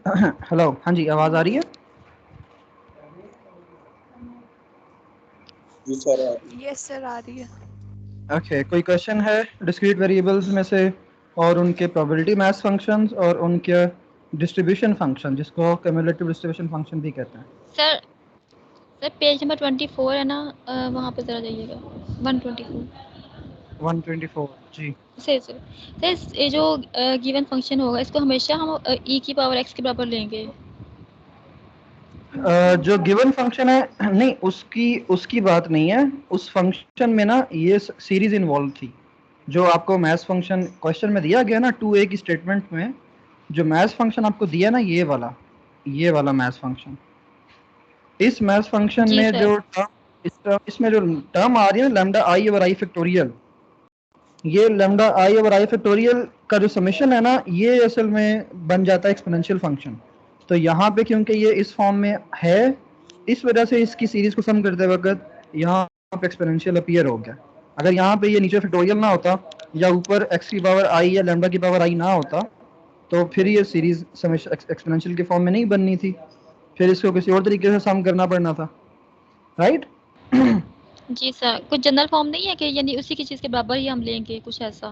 Hello, हाँ जी, आवाज़ आ रही है? जी सर यस सर, आ रही है। ओके, कोई क्वेश्चन है डिस्क्रीट वेरिएबल्स में से और उनके प्रोबेबिलिटी मैथ्स फंक्शंस और उनके डिस्ट्रीब्यूशन फंक्शन, जिसको क्यूमुलेटिव डिस्ट्रीब्यूशन फंक्शन भी कहते हैं। सर सर पेज नंबर 24 है ना, वहाँ पे ज़रा जाइएगा। 124 124 जी। सर ये जो गिवन फंक्शन होगा इसको हमेशा हम e की पावर x के बराबर लेंगे। जो गिवन फंक्शन है, नहीं, उसकी उसकी बात नहीं है। उस फंक्शन में ना ये सीरीज इन्वॉल्व थी। जो आपको मैथ्स फंक्शन क्वेश्चन में दिया गया ना 2a की स्टेटमेंट में, जो मैथ्स फंक्शन आपको दिया ना, ये वाला मैथ्स फंक्शन। इस मैथ्स फंक्शन जी में सर। जो इसमें जो टर्म आ रही है ना, lambda i over i factorial, ये lambda i over i factorial का जो समेशन है ना, ये असल में बन जाता है एक्सपोनेंशियल फंक्शन। तो यहाँ पे क्योंकि ये इस फॉर्म में है, इस वजह से इसकी सीरीज को सम करते वक्त यहाँ पे एक्सपोनेंशियल अपीयर हो गया। अगर यहाँ पे ये नीचे फैक्टोरियल ना होता या ऊपर एक्स की पावर आई या लैम्डा की पावर आई ना होता, तो फिर ये सीरीज एक्सपोनेंशियल के फॉर्म में नहीं बननी थी, फिर इसको किसी और तरीके से सम करना पड़ना था, राइट? जी सर, कुछ जनरल फॉर्म नहीं है कि यानी उसी की चीज़ के बराबर ही हम लेंगे, कुछ ऐसा?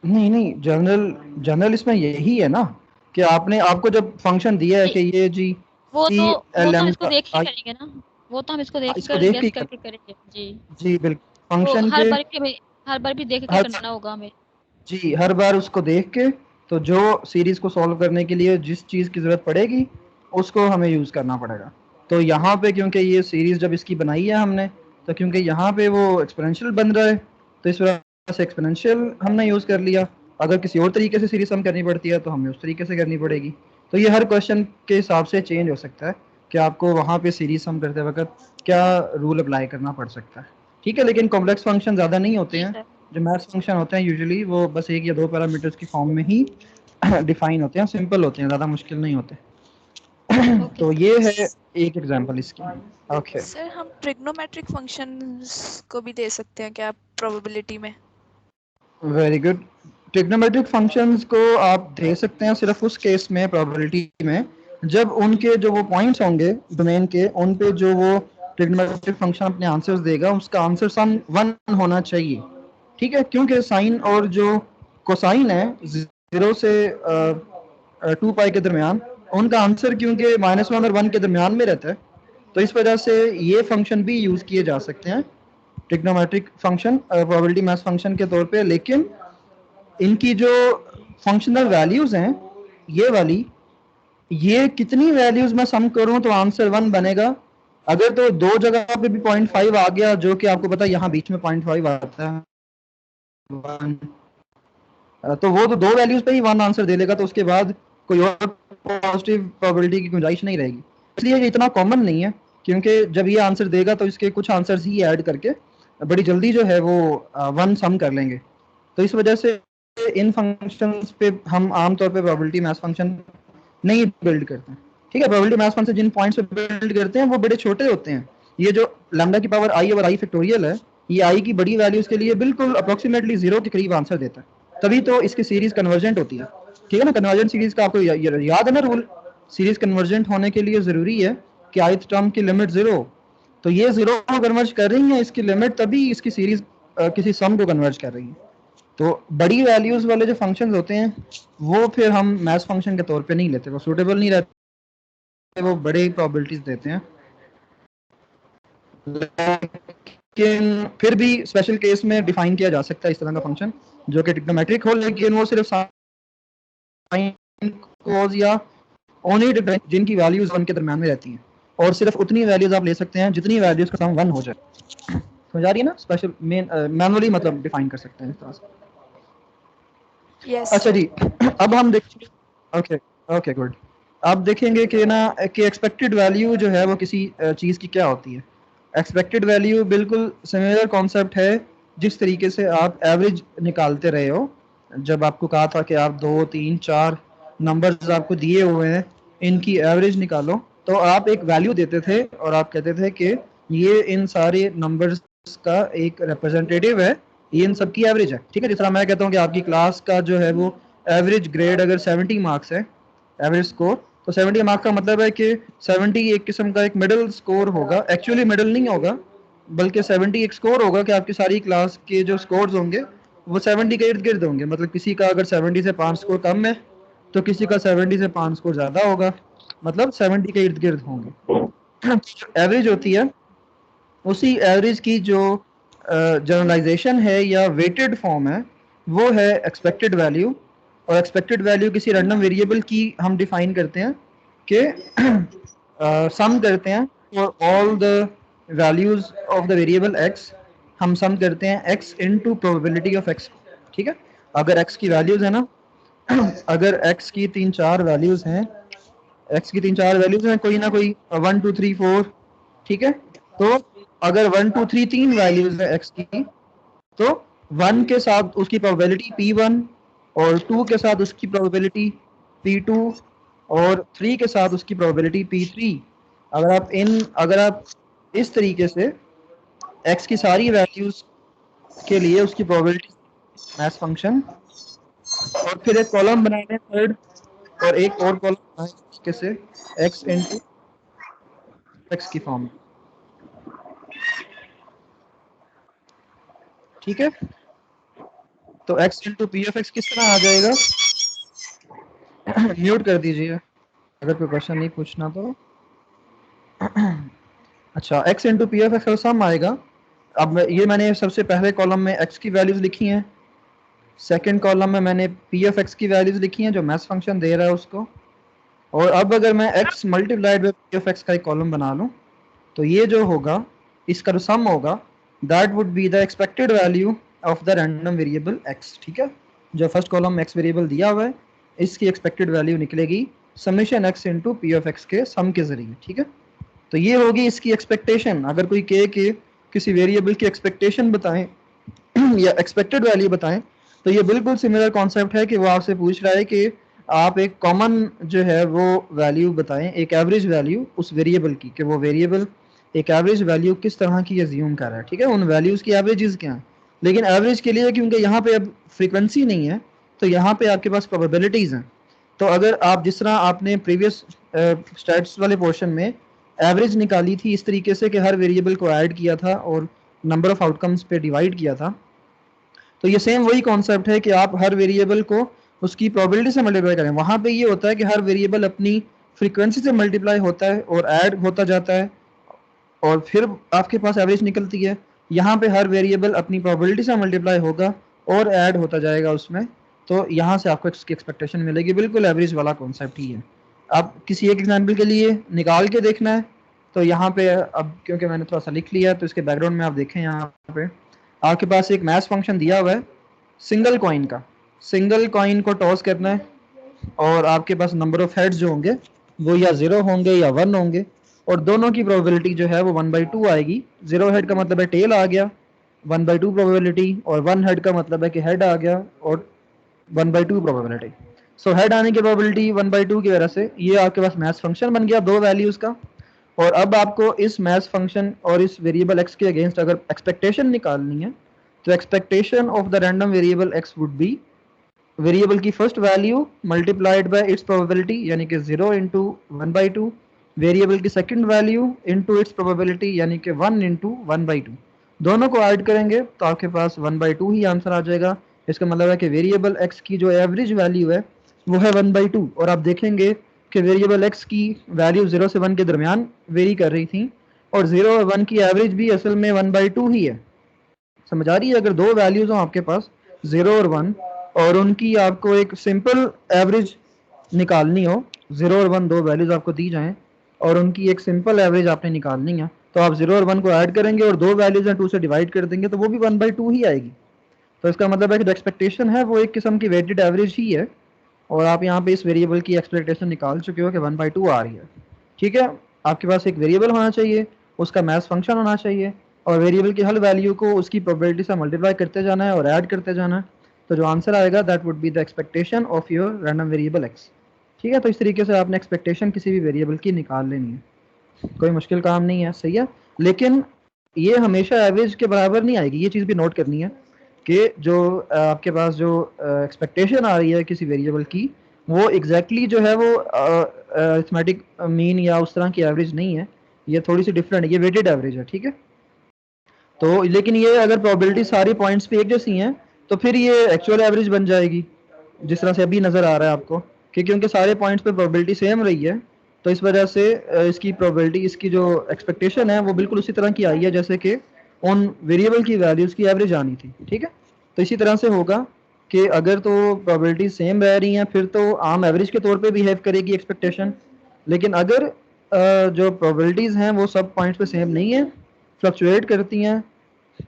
नहीं नहीं, जनरल इसमें यही है ना कि आपको जब फंक्शन दिया है जी, कि ये जी वो सी तो वो तो हम इसको लैम्डा देख के आई, करेंगे ना, वो तो हम इसको देख इसको कर देख के गेस कर, करके करेंगे। जी, जी बिल्कुल, तो फंक्शन के हर बार भी देख के हर करना होगा हमें। जी हर बार उसको देख के, तो जो सीरीज को सॉल्व करने के लिए जिस चीज़ की ज़रूरत पड़ेगी उसको हमें यूज़ करना पड़ेगा। तो यहाँ पे क्योंकि ये सीरीज जब इसकी बनाई है हमने, तो क्योंकि यहाँ पे वो एक्सपोनेंशियल बन रहा है, तो इस वजह से एक्सपोनेंशियल हमने यूज़ कर लिया। अगर किसी और तरीके से सीरीज सम करनी पड़ती है तो हमें उस तरीके से करनी पड़ेगी। तो ये हर क्वेश्चन के हिसाब से चेंज हो सकता है कि आपको वहाँ पे सीरीज सम करते वक्त क्या रूल अप्लाई करना पड़ सकता है। ठीक है, लेकिन कॉम्प्लेक्स फंक्शन ज़्यादा नहीं होते जी हैं। सर। जो मैथ्स फंक्शन होते हैं यूजुअली वो बस एक या दो पैरामीटर्स की फॉर्म में ही डिफाइन होते हैं, सिंपल होते हैं, ज़्यादा मुश्किल नहीं होते। ओके तो सर। ये है एक एग्जांपल इसकी। ओके, सर हम ट्रिग्नोमेट्रिक फंक्शंस को भी दे सकते हैं क्या प्रोबेबिलिटी में? Very good. ट्रिग्नोमेट्रिक फंक्शंस को आप दे सकते हैं सिर्फ उस केस में, प्रोबेबिलिटी में, जब उनके जो वो पॉइंट्स होंगे डोमेन के, उन पे जो वो ट्रिग्नोमेट्रिक फंक्शन अपने आंसर्स देगा उसका आंसर सम 1 होना चाहिए। ठीक है, क्योंकि साइन और जो कोसाइन है 0 से 2 पाई के दरमियान, उनका आंसर क्योंकि -1 और 1 के दरमियान में रहता है, तो इस वजह से ये फंक्शन भी यूज़ किए जा सकते हैं trigonometric function probability maths function के तौर पे। लेकिन इनकी जो फंक्शनल वैल्यूज हैं, ये वाली, ये कितनी वैल्यूज मैं सम करूं तो आंसर 1 बनेगा। अगर तो दो जगह पे भी 0.5 आ गया, जो कि आपको पता है यहाँ बीच में 0.5 आता है 1, तो वो तो दो वैल्यूज पे ही 1 आंसर दे लेगा, तो उसके बाद कोई और पॉजिटिव प्रोबेबिलिटी की गुंजाइश नहीं रहेगी। इसलिए ये इतना कॉमन नहीं है, क्योंकि जब ये आंसर देगा तो इसके कुछ आंसर्स ही ऐड करके बड़ी जल्दी जो है वो 1 सम कर लेंगे। तो इस वजह से इन फंक्शंस पे हम आमतौर पे प्रोबेबिलिटी मैथ्स फंक्शन नहीं बिल्ड करते हैं। ठीक है, प्रोबेबिलिटी मैथ्स फंक्शन जिन पॉइंट्स पे बिल्ड करते हैं वो बड़े छोटे होते हैं। ये जो लैम्डा की power I over i factorial है, ये आई की बड़ी वैल्यूज के लिए बिल्कुल अप्रोक्सीमेटली 0 के करीब आंसर देता है, तभी तो इसकी सीरीज कन्वर्जेंट होती है। ठीक है ना, कन्वर्जेंट सीरीज का आपको याद है ना रूल? सीरीज कन्वर्जेंट होने के लिए जरूरी है कि ith टर्म की लिमिट 0 हो। तो ये 0 को कन्वर्ज कर रही है इसकी लिमिट, तभी इसकी सीरीज किसी सम को कन्वर्ज कर रही है। तो बड़ी वैल्यूज वाले जो फंक्शंस होते हैं वो फिर हम मैथ्स फंक्शन के तौर पे नहीं लेते, वो सूटेबल नहीं रहते, वो बड़े प्रोबेबिलिटीज देते हैं। लेकिन फिर भी स्पेशल केस में डिफाइन किया जा सकता है इस तरह का फंक्शन जो कि ट्रिग्नोमेट्रिक हो, लेकिन वो सिर्फ साइन कोस या ओनली डिफरेंस जिनकी वैल्यूज 1 के दरमियान में रहती हैं, और सिर्फ उतनी वैल्यूज आप ले सकते हैं जितनी वैल्यूज का सम 1 हो जाए। समझ आ रही है ना? स्पेशल मैनुअली मतलब डिफाइन कर सकते हैं इस तरह से। यस अच्छा सर। जी, अब हम देखेंगे, ओके ओके गुड, अब देखेंगे कि ना कि एक्सपेक्टेड वैल्यू जो है वो किसी चीज़ की क्या होती है। एक्सपेक्टेड वैल्यू बिल्कुल सिमिलर कॉन्सेप्ट है जिस तरीके से आप एवरेज निकालते रहे हो। जब आपको कहा था कि आप 2 3 4 नंबर्स आपको दिए हुए हैं, इनकी एवरेज निकालो, तो आप एक वैल्यू देते थे और आप कहते थे कि ये इन सारे नंबर्स का एक रिप्रेजेंटेटिव है, ये इन सब की एवरेज है। ठीक है, जिस तरह मैं कहता हूँ कि आपकी क्लास का जो है वो एवरेज ग्रेड अगर 70 मार्क्स है, एवरेज स्कोर, तो 70 मार्क्स का मतलब है कि 70 एक किस्म का एक मिडिल स्कोर होगा, एक्चुअली मिडिल नहीं होगा बल्कि 70 एक स्कोर होगा कि आपकी सारी क्लास के जो स्कोर्स होंगे वो 70 के इर्द गिर्द होंगे। मतलब किसी का अगर 70 से 5 स्कोर कम है तो किसी का 70 से 5 स्कोर ज़्यादा होगा, मतलब 70 के इर्द गिर्द होंगे। एवरेज होती है, उसी एवरेज की जो जनरलाइजेशन है या वेटेड फॉर्म है वो है एक्सपेक्टेड वैल्यू। और एक्सपेक्टेड वैल्यू किसी रैंडम वेरिएबल की हम डिफाइन करते हैं कि सम करते हैं for all the values of the variable x, हम सम करते हैं x into probability of x. ठीक है, अगर एक्स की वैल्यूज है ना, अगर एक्स की 3-4 वैल्यूज हैं, एक्स की 3-4 वैल्यूज हैं, कोई ना कोई 1 2 3 4, ठीक है, तो अगर 1 2 3 3 वैल्यूज है एक्स की, तो 1 के साथ उसकी प्रोबेबिलिटी P1 और 2 के साथ उसकी प्रोबेबिलिटी P2 और 3 के साथ उसकी प्रोबेबिलिटी P3। अगर आप इस तरीके से x की सारी वैल्यूज के लिए उसकी प्रोबेबिलिटी मैथ फंक्शन, और फिर एक कॉलम बनाए थर्ड और एक और कॉलम बनाए इसके से x इंटू एक्स की फॉर्म। ठीक है, तो x into P of x किस तरह आ जाएगा? म्यूट कर दीजिए अगर कोई क्वेश्चन नहीं पूछना तो। अच्छा, x into P of x का सम आएगा। अब ये मैंने सबसे पहले कॉलम में x की वैल्यूज लिखी हैं, सेकंड कॉलम में मैंने पी ऑफ एक्स की वैल्यूज लिखी हैं जो मैथ फंक्शन दे रहा है उसको, और अब अगर मैं x multiplied by P of x का एक कॉलम बना लूँ तो ये जो होगा इसका जो सम होगा that would be the expected value of the random variable x। ठीक है, जो फर्स्ट कॉलम में x वेरिएबल दिया हुआ है इसकी एक्सपेक्टेड वैल्यू निकलेगी summation x into P of x के सम के जरिए। ठीक है, तो ये होगी इसकी एक्सपेक्टेशन। अगर कोई के किसी वेरिएबल की एक्सपेक्टेशन बताएं या एक्सपेक्टेड वैल्यू बताएं तो ये बिल्कुल सिमिलर कॉन्सेप्ट है कि वो आपसे पूछ रहा है कि आप एक कॉमन जो है वो वैल्यू बताएं, एक एवरेज वैल्यू उस वेरिएबल की, कि वो वेरिएबल एक एवरेज वैल्यू किस तरह की एज्यूम कर रहा है। ठीक है, उन वैल्यूज़ की एवरेजेस क्या हैं, लेकिन एवरेज के लिए क्योंकि यहाँ पे अब फ्रीक्वेंसी नहीं है तो यहाँ पे आपके पास प्रोबेबिलिटीज़ हैं। तो अगर आप जिस तरह आपने प्रीवियस स्टैट्स वाले पोर्शन में एवरेज निकाली थी इस तरीके से कि हर वेरिएबल को ऐड किया था और नंबर ऑफ आउटकम्स पे डिवाइड किया था, तो ये सेम वही कॉन्सेप्ट है कि आप हर वेरिएबल को उसकी प्रोबेबिलिटी से मल्टीप्लाई करें। वहाँ पे ये होता है कि हर वेरिएबल अपनी फ्रीक्वेंसी से मल्टीप्लाई होता है और ऐड होता जाता है और फिर आपके पास एवरेज निकलती है। यहाँ पे हर वेरिएबल अपनी प्रोबेबिलिटी से मल्टीप्लाई होगा और ऐड होता जाएगा उसमें, तो यहाँ से आपको इसकी एक्सपेक्टेशन मिलेगी। बिल्कुल एवरेज वाला कॉन्सेप्ट ही है। अब किसी एक एग्जाम्पल के लिए निकाल के देखना है तो यहाँ पे अब क्योंकि मैंने थोड़ा सा लिख लिया तो इसके बैकग्राउंड में आप देखें, यहाँ पे आपके पास एक मैथ फंक्शन दिया हुआ है सिंगल कॉइन का। सिंगल कॉइन को टॉस करना है और आपके पास नंबर ऑफ हेड्स जो होंगे वो या 0 होंगे या 1 होंगे, और दोनों की प्रोबेबिलिटी जो है वो 1/2 आएगी। 0 हेड का मतलब है टेल आ गया 1/2 प्रोबेबिलिटी, और 1 हेड का मतलब है कि हेड आ गया और 1/2 प्रोबेबिलिटी। सो हेड आने की प्रोबेबिलिटी 1/2 की वजह से ये आपके पास मैथ फंक्शन बन गया दो वैल्यूज का। और अब आपको इस मैथ फंक्शन और इस वेरिएबल एक्स के अगेंस्ट अगर एक्सपेक्टेशन निकालनी है तो expectation of the random variable X would be variable की first value multiplied by its probability यानी कि 0 इंटू 1/2, वेरिएबल की second value into its probability यानी कि 1 इंटू 1/2। दोनों को ऐड करेंगे तो आपके पास 1/2 ही आंसर आ जाएगा। इसका मतलब है कि वेरिएबल एक्स की जो एवरेज वैल्यू है वो है 1/2। और आप देखेंगे कि वेरिएबल एक्स की वैल्यू 0 से 1 के दरमियान वेरी कर रही थी और 0 और 1 की एवरेज भी असल में 1/2 ही है। समझ आ रही है? अगर दो वैल्यूज हो आपके पास 0 और 1 और उनकी आपको एक सिंपल एवरेज निकालनी हो, 0 और 1 दो वैल्यूज आपको दी जाएं और उनकी एक सिंपल एवरेज आपने निकालनी है, तो आप 0 और 1 को ऐड करेंगे और दो वैल्यूज हैं 2 से डिवाइड कर देंगे तो वो भी 1/2 ही आएगी। तो इसका मतलब है कि जो एक्सपेक्टेशन है वो एक किस्म की वेटेड एवरेज ही है और आप यहाँ पे इस वेरिएबल की एक्सपेक्टेशन निकाल चुके हो कि 1/2 आ रही है। ठीक है, आपके पास एक वेरिएबल होना चाहिए, उसका मैथ फंक्शन होना चाहिए और वेरिएबल की हर वैल्यू को उसकी प्रोबेबिलिटी से मल्टीप्लाई करते जाना है और ऐड करते जाना है, तो जो आंसर आएगा that would be the expectation of your random variable x. ठीक है, तो इस तरीके से आपने एक्सपेक्टेशन किसी भी वेरिएबल की निकाल लेनी है, कोई मुश्किल काम नहीं है, सही है। लेकिन ये हमेशा एवरेज के बराबर नहीं आएगी, ये चीज़ भी नोट करनी है कि जो आपके पास जो एक्सपेक्टेशन आ रही है किसी वेरिएबल की वो एग्जैक्टली जो है वो अरिथमेटिक मीन या उस तरह की एवरेज नहीं है, ये थोड़ी सी डिफरेंट है, ये वेटेड एवरेज है, ठीक है। तो लेकिन ये अगर प्रोबेबिलिटी सारी पॉइंट्स पे एक जैसी हैं तो फिर ये एक्चुअल एवरेज बन जाएगी, जिस तरह से अभी नज़र आ रहा है आपको कि क्योंकि सारे पॉइंट्स पे प्रोबेबिलिटी सेम रही है, तो इस वजह से इसकी प्रोबेबिलिटी, इसकी जो एक्सपेक्टेशन है वो बिल्कुल उसी तरह की आई है जैसे कि उन वेरिएबल की वैल्यूज़ की एवरेज आनी थी, ठीक है। तो इसी तरह से होगा कि अगर तो प्रोबेबिलिटी सेम रह रही हैं फिर तो आम एवरेज के तौर पे बिहेव करेगी एक्सपेक्टेशन, लेकिन अगर जो प्रोबेबिलिटीज़ हैं वो सब पॉइंट्स पे सेम नहीं है, फ्लक्चुएट करती हैं,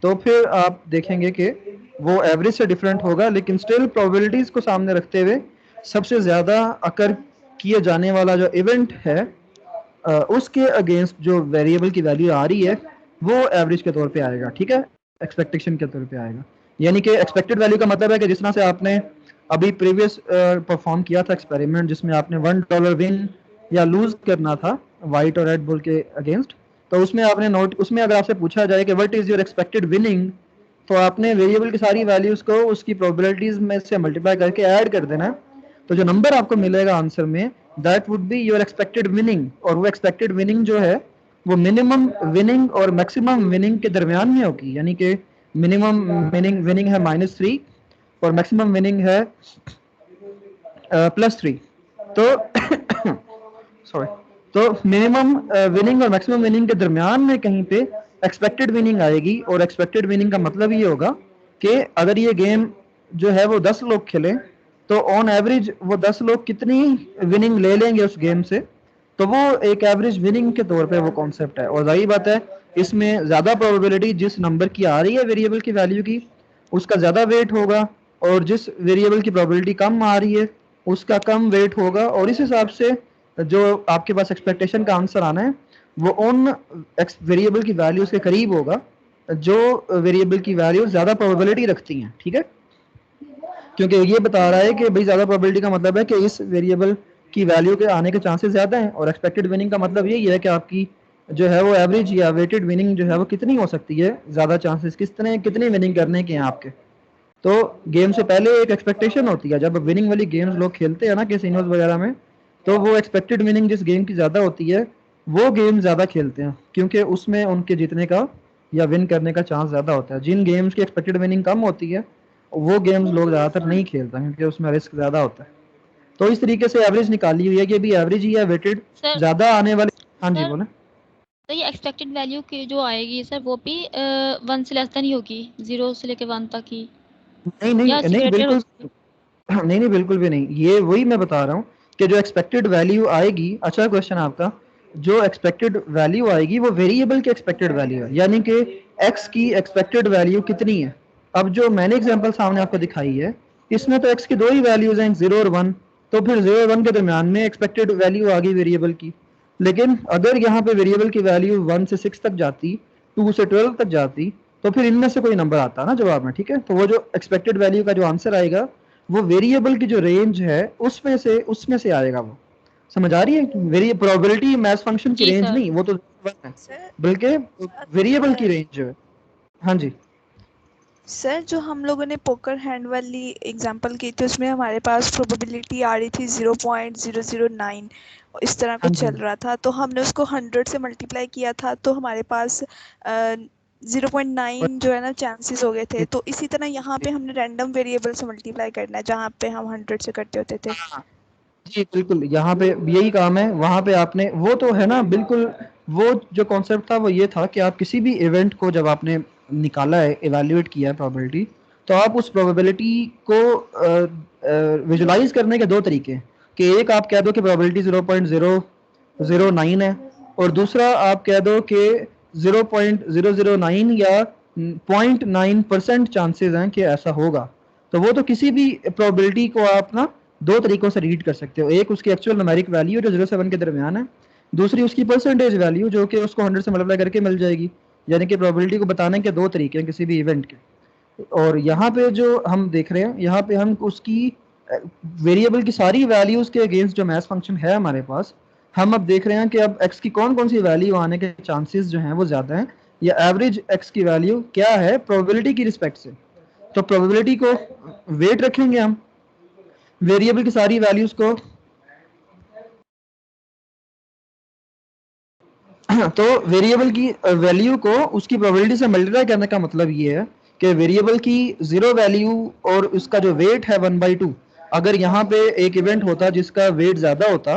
तो फिर आप देखेंगे कि वो एवरेज से डिफरेंट होगा, लेकिन स्टिल प्रोबेबिलिटीज़ को सामने रखते हुए सबसे ज़्यादा अकर किए जाने वाला जो इवेंट है उसके अगेंस्ट जो वेरिएबल की वैल्यू आ रही है वो एवरेज के तौर पे आएगा, ठीक है, एक्सपेक्टेशन के तौर पे आएगा। यानी कि एक्सपेक्टेड वैल्यू का मतलब है कि जिस तरह से आपने अभी प्रीवियस परफॉर्म किया था एक्सपेरिमेंट जिसमें आपने $1 विन या लूज करना था वाइट और रेड बुल के अगेंस्ट, तो उसमें आपने नोट, उसमें अगर आपसे पूछा जाए कि what is your expected winning, तो आपने वेरिएबल की सारी वैल्यूज को उसकी प्रोबेबिलिटीज में से मल्टीप्लाई करके ऐड कर देना है, तो जो नंबर आपको मिलेगा आंसर में that would be your expected winning. और वो एक्सपेक्टेड विनिंग जो है वो मिनिमम विनिंग और मैक्सिमम विनिंग के दरमियान में होगी, यानी कि मिनिमम विनिंग है -3 और मैक्सिमम विनिंग है +3। तो सॉरी, तो मिनिमम विनिंग और मैक्सिमम विनिंग के दरमियान में कहीं पे एक्सपेक्टेड विनिंग आएगी, और एक्सपेक्टेड विनिंग का मतलब ये होगा कि अगर ये गेम जो है वो 10 लोग खेलें तो ऑन एवरेज वो 10 लोग कितनी विनिंग ले लेंगे उस गेम से, तो वो एक एवरेज विनिंग के तौर पे वो कॉन्सेप्ट है। और जाहिर बात है इसमें ज़्यादा प्रोबेबिलिटी जिस नंबर की आ रही है वेरिएबल की वैल्यू की उसका ज़्यादा वेट होगा, और जिस वेरिएबल की प्रोबेबिलिटी कम आ रही है उसका कम वेट होगा, और इस हिसाब से जो आपके पास एक्सपेक्टेशन का आंसर आना है वो उन वेरिएबल की वैल्यूज के करीब होगा जो वेरिएबल की वैल्यू ज़्यादा प्रोबेबिलिटी रखती हैं, ठीक है। क्योंकि ये बता रहा है कि भाई ज़्यादा प्रोबेबिलिटी का मतलब है कि इस वेरिएबल की वैल्यू के आने के चांसेस ज़्यादा हैं, और एक्सपेक्टेड विनिंग का मतलब यही है कि आपकी जो है वो एवरेज या वेटेड विनिंग जो है वो कितनी हो सकती है, ज़्यादा चांसेस कितने विनिंग करने के हैं आपके। तो गेम से पहले एक एक्सपेक्टेशन होती है, जब विनिंग वाली गेम्स लोग खेलते हैं ना कैसीनोज वगैरह में, तो वो एक्सपेक्टेड विनिंग जिस गेम की ज़्यादा होती है वो गेम ज़्यादा खेलते हैं क्योंकि उसमें उनके जीतने का या विन करने का चांस ज़्यादा होता है। जिन गेम्स की एक्सपेक्टेड विनिंग कम होती है वो गेम्स लोग ज़्यादातर नहीं खेलते क्योंकि उसमें रिस्क ज़्यादा होता है। तो इस तरीके से एवरेज निकाली हुई है कि अभी एवरेज ही है वेटेड सर ज़्यादा आने वाले। हाँ जी सर बोले। तो ये एक्सपेक्टेड वैल्यू की जो आएगी सर वो भी 1 से लेस देन ही होगी, 0 से लेके 1 तक ही, नहीं या नहीं इससे नहीं ग्रेटर बिल्कुल होगी? नहीं नहीं बिल्कुल भी नहीं, ये वही मैं बता रहा हूँ कि जो एक्सपेक्टेड वैल्यू आएगी, अच्छा क्वेश्चन आपका, जो एक्सपेक्टेड वैल्यू आएगी वो वेरिएबल की एक्सपेक्टेड वैल्यू है, यानी कि एक्स की एक्सपेक्टेड वैल्यू कितनी है। अब जो मैंने एग्जांपल सामने आपको दिखाई है इसमें तो एक्स की दो ही वैल्यूज हैं 0 और 1, तो फिर 0 और 1 के दरमियान में एक्सपेक्टेड वैल्यू आ गई वेरिएबल की। लेकिन अगर यहाँ पे वेरिएबल की वैल्यू 1 से 6 तक जाती, 2 से 12 तक जाती, तो फिर इनमें से कोई नंबर आता ना जवाब में, ठीक है। तो वो जो एक्सपेक्टेड वैल्यू का जो आंसर आएगा वो वेरिएबल की जो रेंज है उसमें से आएगा वो। समझ आ रही है? वेरिएबल प्रोबेबिलिटी मैथ फंक्शन की जी रेंज सर। नहीं, वो तो है, सर बल्कि वेरिएबल की अगर रेंज जो है। हाँ जी। सर जो हम लोगों ने पोकर हैंड वाली एग्जांपल की थी उसमें हमारे पास प्रोबेबिलिटी आ रही थी 0.009, इस तरह हाँ कुछ जी। चल रहा था, तो हमने उसको 100 से मल्टीप्लाई किया था तो हमारे पास 0.9 जो है ना चांसेस हो गए थे। तो इसी तरह यहाँ पे हमने रैंडम वेरिएबल से मल्टीप्लाई करना है जहाँ पे हम 100 से करते होते थे। हाँ जी बिल्कुल, यहाँ पे यही काम है। वहाँ पे आपने वो तो है ना बिल्कुल, वो जो कॉन्सेप्ट था वो ये था कि आप किसी भी इवेंट को जब आपने निकाला है, इवैल्यूएट किया है प्रोबेबिलिटी, तो आप उस प्रोबेबिलिटी को विजुलाइज करने के दो तरीके हैं कि एक आप कह दो कि प्रोबेबिलिटी 0.009 है, और दूसरा आप कह दो कि 0.009 या 0.9% चांसेस हैं कि ऐसा होगा। तो वो तो किसी भी प्रोबेबिलिटी को आप ना दो तरीकों से रीड कर सकते हो, एक उसकी एक्चुअल न्यूमेरिक वैल्यू जो 0 से 1 के दरमियान है, दूसरी उसकी परसेंटेज वैल्यू जो कि उसको 100 से मल्टीप्लाई करके मिल जाएगी। यानी कि प्रोबेबिलिटी को बताने के दो तरीके हैं किसी भी इवेंट के। और यहाँ पे जो हम देख रहे हैं, यहाँ पे हम उसकी वेरिएबल की सारी वैल्यूज के अगेंस्ट जो मैथ फंक्शन है हमारे पास, हम अब देख रहे हैं कि अब एक्स की कौन कौन सी वैल्यू आने के चांसेस जो हैं वो ज़्यादा हैं, या एवरेज एक्स की वैल्यू क्या है प्रोबेबिलिटी की रिस्पेक्ट से। तो प्रोबेबिलिटी को वेट रखेंगे हम वेरिएबल की सारी वैल्यूज को तो वेरिएबल की वैल्यू को उसकी प्रोबेबिलिटी से मल्टीप्लाई करने का मतलब ये है कि वेरिएबल की 0 वैल्यू और उसका जो वेट है 1/2, अगर यहाँ पे एक इवेंट होता जिसका वेट ज़्यादा होता,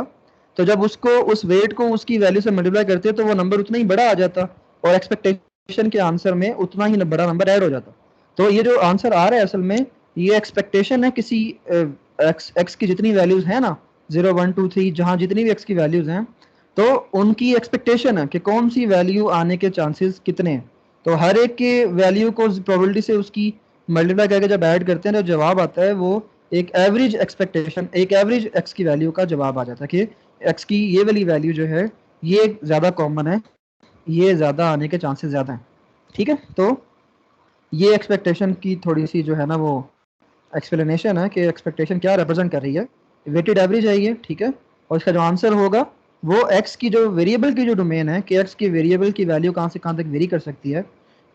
तो जब उसको उस वेट को उसकी वैल्यू से मल्टीप्लाई करते तो वो नंबर उतना ही बड़ा आ जाता और एक्सपेक्टेशन के आंसर में उतना ही बड़ा नंबर ऐड हो जाता। तो ये जो आंसर आ रहा है असल में ये एक्सपेक्टेशन है किसी एक्स की जितनी वैल्यूज हैं ना, 0 1 2 3, जहाँ जितनी भी एक्स की वैल्यूज हैं, तो उनकी एक्सपेक्टेशन है कि कौन सी वैल्यू आने के चांसेस कितने हैं। तो हर एक के वैल्यू को प्रोबेबिलिटी से उसकी मल्टीप्लाई करके जब ऐड करते हैं तो जवाब आता है वो एक एवरेज एक्सपेक्टेशन, एक एवरेज एक्स की वैल्यू का जवाब आ जाता है कि एक्स की ये वाली वैल्यू जो है ये ज़्यादा कॉमन है, ये ज़्यादा आने के चांसेस ज़्यादा हैं। ठीक है, तो ये एक्सपेक्टेशन की थोड़ी सी जो है ना वो एक्सप्लेनेशन है कि एक्सपेक्टेशन क्या रिप्रेजेंट कर रही है। वेटेड एवरेज है ये, ठीक है, और इसका जो आंसर होगा वो एक्स की जो वेरिएबल की जो डोमेन है कि एक्स की वेरिएबल की वैल्यू कहाँ से कहाँ तक वेरी कर सकती है,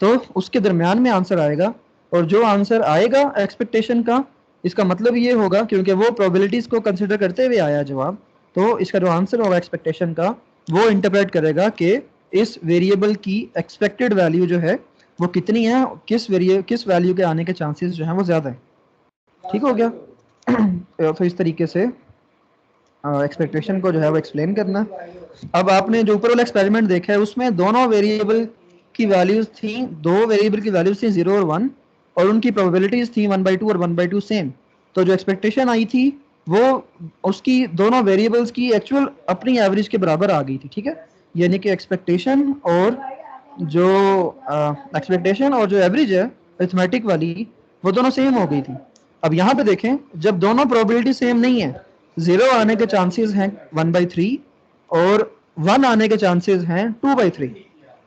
तो उसके दरमियान में आंसर आएगा। और जो आंसर आएगा एक्सपेक्टेशन का, इसका मतलब ये होगा क्योंकि वो प्रोबेबिलिटीज को कंसिडर करते हुए आया जवाब, तो इसका जो आंसर होगा एक्सपेक्टेशन का वो इंटरप्रेट करेगा कि इस वेरिएबल की एक्सपेक्टेड वैल्यू जो है वो कितनी है, किस वैल्यू के आने के चांसेस जो हैं वो ज़्यादा है। ठीक हो गया। तो इस तरीके से एक्सपेक्टेशन को जो है वो एक्सप्लेन करना। अब आपने जो ऊपर वाला एक्सपेरिमेंट देखा है उसमें दोनों वेरिएबल की वैल्यूज थी, दो वेरिएबल की वैल्यूज थी 0 और 1, और उनकी प्रोबेबिलिटीज थी 1/2 और 1/2 सेम। तो जो एक्सपेक्टेशन आई थी वो उसकी दोनों वेरिएबल्स की एक्चुअल अपनी एवरेज के बराबर आ गई थी। ठीक है, यानी कि एक्सपेक्टेशन और जो एवरेज है अरिथमेटिक वाली वो दोनों सेम हो गई थी। अब यहाँ पे देखें, जब दोनों प्रोबेबिलिटी सेम नहीं है, 0 आने के चांसेस हैं 1/3 और 1 आने के चांसेस हैं 2/3।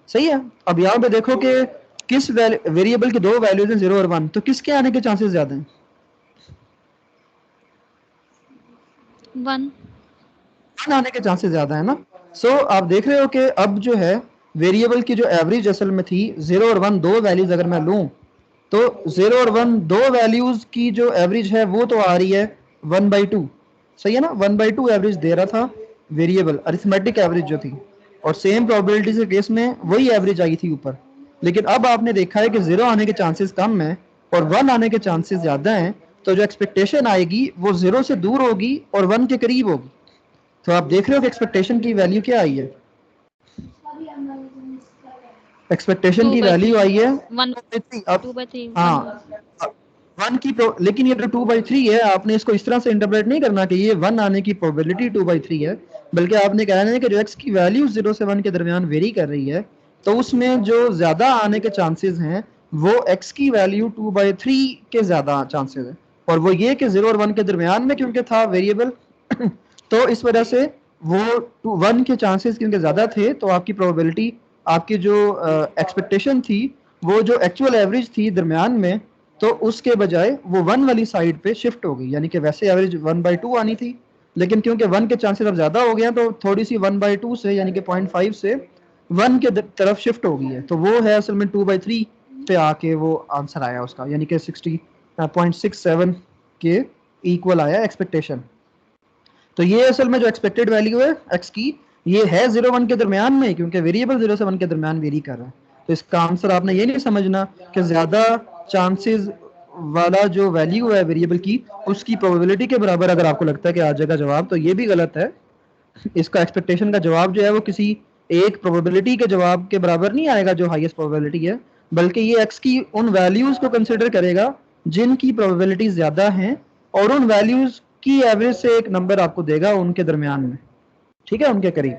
सही है। अब यहाँ पे देखो कि किस वेरिएबल की दो वैल्यूज हैं 0 और 1, तो किसके आने के चांसेस ज्यादा हैं? 1 आने के चांसेस ज्यादा है ना। सो आप देख रहे हो कि अब जो है वेरिएबल की जो एवरेज असल में थी 0 और 1 दो वैल्यूज अगर मैं लूं, तो 0 और 1 दो वैल्यूज की जो एवरेज है वो तो आ रही है 1/2। सही है ना, 1/2 एवरेज दे रहा था वेरिएबल, अरिथमेटिक एवरेज जो थी, और सेम प्रोबेबिलिटी के केस में वही एवरेज आई थी ऊपर। लेकिन अब आपने देखा है कि 0 आने के चांसेस कम है और 1 आने के चांसेस ज्यादा हैं, तो जो एक्सपेक्टेशन आएगी वो 0 से दूर होगी और 1 के करीब होगी। तो आप देख रहे हो कि एक्सपेक्टेशन की वैल्यू क्या आई है, एक्सपेक्टेशन की वैल्यू आई है 1/3। अब 2/3 हाँ, 1 की लेकिन ये जो 2/3 है आपने इसको इस तरह से इंटरप्रेट नहीं करना कि ये 1 आने की प्रोबेबिलिटी 2/3 है, बल्कि आपने कहना है कि जो x की वैल्यू 0 से 1 के दरमियान वेरी कर रही है, तो उसमें जो ज्यादा आने के चांसेस हैं वो x की वैल्यू 2/3 के ज्यादा चांसेस है, और वो ये कि 0 और 1 के दरमियान में क्योंकि था वेरिएबल तो इस वजह से वो 1 के चांसेस क्योंकि ज्यादा थे, तो आपकी प्रोबेबिलिटी, आपकी जो एक्सपेक्टेशन थी वो जो एक्चुअल एवरेज थी दरमियान में, तो उसके बजाय वो 1 वाली साइड पे शिफ्ट हो गई। यानी कि वैसे एवरेज 1/2 आनी थी, लेकिन क्योंकि 1 के चांसेस अब ज्यादा हो गए हैं तो थोड़ी सी 1/2 से यानी कि 0.5 से 1 के तरफ शिफ्ट हो गई है, तो वो है असल में 2/3 पे आके वो आंसर आया उसका, यानी कि 60.67 के इक्वल आया एक्सपेक्टेशन। तो ये असल में जो एक्सपेक्टेड वैल्यू है एक्स की, ये है 0-1 के दरमियान में, क्योंकि वेरिएबल 0 से 1 के दरमियान वेरी कर रहा है। तो इसका आंसर आपने ये नहीं समझना कि ज्यादा चांसेस वाला जो वैल्यू है वेरिएबल की उसकी प्रोबेबिलिटी के बराबर अगर आपको लगता है कि आ जाएगा जवाब, तो ये भी गलत है। इसका एक्सपेक्टेशन का जवाब जो है वो किसी एक प्रोबेबिलिटी के जवाब के बराबर नहीं आएगा जो हाईएस्ट प्रोबेबिलिटी है, बल्कि ये एक्स की उन वैल्यूज को कंसिडर करेगा जिनकी प्रोबेबिलिटी ज्यादा है, और उन वैल्यूज की एवरेज से एक नंबर आपको देगा उनके दरमियान में, ठीक है, उनके करीब।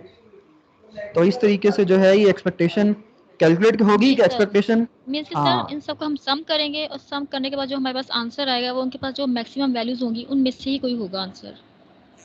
तो इस तरीके से जो है ये एक्सपेक्टेशन कैलकुलेट होगी कि एक्सपेक्टेशन मींस कि सर इन सबको हम सम करेंगे और सम करने के बाद जो हमारे पास आंसर आएगा वो उनके पास जो मैक्सिमम वैल्यूज होंगी उनमें से ही कोई होगा आंसर।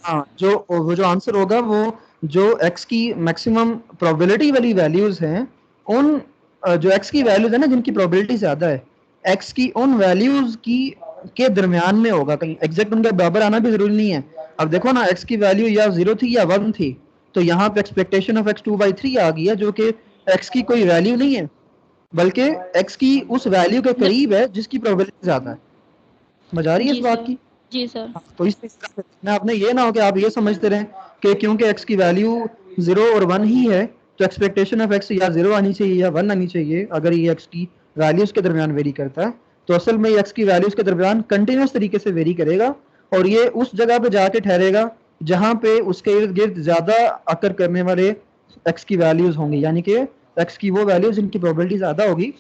हाँ, वो जो आंसर होगा वो जो x की मैक्सिमम प्रोबेबिलिटी वाली वैल्यूज हैं, उन जो x की वैल्यूज है ना जिनकी प्रोबेबिलिटी ज्यादा है, x की उन वैल्यूज की के दरमियान में होगा, कहीं एग्जैक्ट उनके बराबर आना भी जरूरी नहीं है। अब देखो ना, x की वैल्यू या 0 थी या 1 थी, तो यहाँ पे एक्सपेक्टेशन ऑफ x 2/3 आ गई है, जो कि x की कोई वैल्यू नहीं है, बल्कि x की उस वैल्यू के करीब है जिसकी प्रोबेबिलिटी ज्यादा है। समझ आ रही है इस बात की? जी सर। तो इस आपने ये ना हो कि आप ये समझते रहें कि क्योंकि x की वैल्यू 0 और 1 ही है तो एक्सपेक्टेशन ऑफ एक्स या 0 आनी चाहिए या 1 आनी चाहिए। अगर ये एक्स की वैल्यूज के दरमियान वेरी करता है तो असल में एक्स की वैल्यूज के दरमियान कंटिन्यूस तरीके से वेरी करेगा और ये उस जगह पे जाके ठहरेगा जहां पे उसके इर्द गिर्द ज्यादा अकर करने वाले एक्स की वैल्यूज होंगी, यानी कि एक्स की वो वैल्यूज जिनकी प्रोबेबिलिटी ज्यादा होगी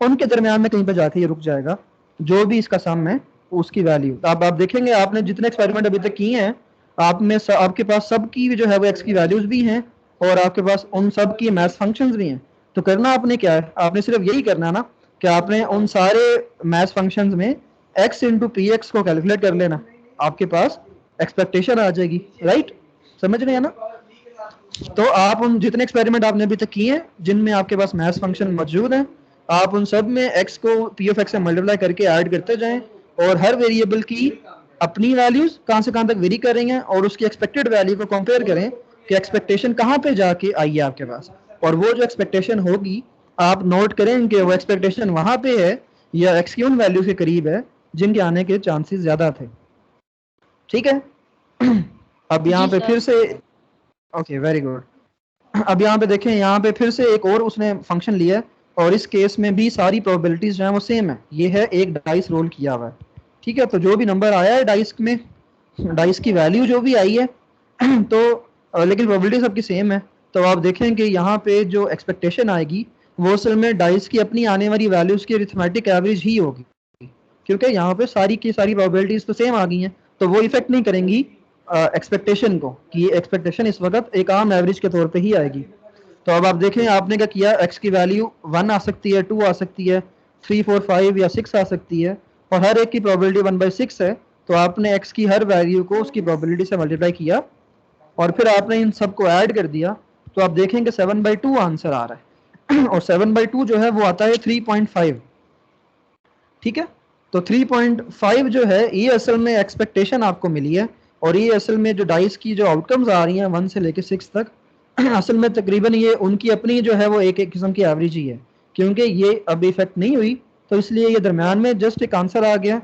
उनके दरमियान में कहीं पर जाके ये रुक जाएगा, जो भी इसका सम है उसकी वैल्यू। अब आप देखेंगे आपने जितने एक्सपेरिमेंट अभी तक किए हैं आप में आपके पास सबकी जो है वो एक्स की वैल्यूज भी हैं और आपके पास उन सब की मैथ फंक्शंस भी हैं। तो करना आपने क्या है, आपने सिर्फ यही करना है ना कि आपने उन सारे मैथ फंक्शंस में x इंटू पी एक्स को कैलकुलेट कर लेना, आपके पास एक्सपेक्टेशन आ जाएगी। राइट, समझ रहे हैं ना? तो आप उन जितने एक्सपेरिमेंट आपने अभी तक किए हैं जिनमें आपके पास मैथ फंक्शन मौजूद हैं, आप उन सब में x को p ऑफ x से मल्टीप्लाई करके ऐड करते जाएं और हर वेरिएबल की अपनी वैल्यूज कहां से कहां तक वेरी कर रही हैं और उसकी एक्सपेक्टेड वैल्यू को कंपेयर करें कि एक्सपेक्टेशन कहां पे जाके आई है आपके पास, और वो जो एक्सपेक्टेशन होगी आप नोट करें कि वो एक्सपेक्टेशन वहां पे है या एक्स की उन वैल्यू के करीब है जिनके आने के चांसेस ज्यादा थे। ठीक है? अब यहाँ पे फिर से ओके वेरी गुड। अब यहाँ पे देखें, यहाँ पे फिर से एक और उसने फंक्शन लिया है और इस केस में भी सारी प्रोबेबिलिटीज जो है वो सेम है। ये है एक डाइस रोल किया हुआ है, ठीक है? तो जो भी नंबर आया है डाइस में, डाइस की वैल्यू जो भी आई है तो लेकिन प्रोबेबिलिटी सबकी सेम है। तो आप देखें कि यहाँ पे जो एक्सपेक्टेशन आएगी वो असल में डाइस की अपनी आने वाली वैल्यूज की अरिथमेटिक एवरेज ही होगी, क्योंकि यहाँ पे सारी की सारी प्रोबेबिलिटीज तो सेम आ गई हैं, तो वो इफेक्ट नहीं करेंगी एक्सपेक्टेशन को कि एक्सपेक्टेशन इस वक्त एक आम एवरेज के तौर पे ही आएगी। तो अब आप देखें आपने क्या किया, एक्स की वैल्यू 1 आ सकती है, 2 आ सकती है, 3, 4, 5 या 6 आ सकती है और हर एक की प्रोबेबिलिटी 1/6 है। तो आपने एक्स की हर वैल्यू को उसकी प्रोबेबिलिटी से मल्टीप्लाई किया और फिर आपने इन सबको ऐड कर दिया, तो आप देखेंगे 7/2 आंसर आ रहा है और 7/2 जो है वो आता है 3.5। ठीक है? तो 3.5 जो है ये असल में एक्सपेक्टेशन आपको मिली है और ये असल में जो डाइस की जो आउटकम्स आ रही हैं 1 से लेकर 6 तक असल में तकरीबन ये उनकी अपनी जो है वो एक एक किस्म की एवरेज ही है, क्योंकि ये अब इफेक्ट नहीं हुई तो इसलिए ये दरमियान में जस्ट एक आंसर आ गया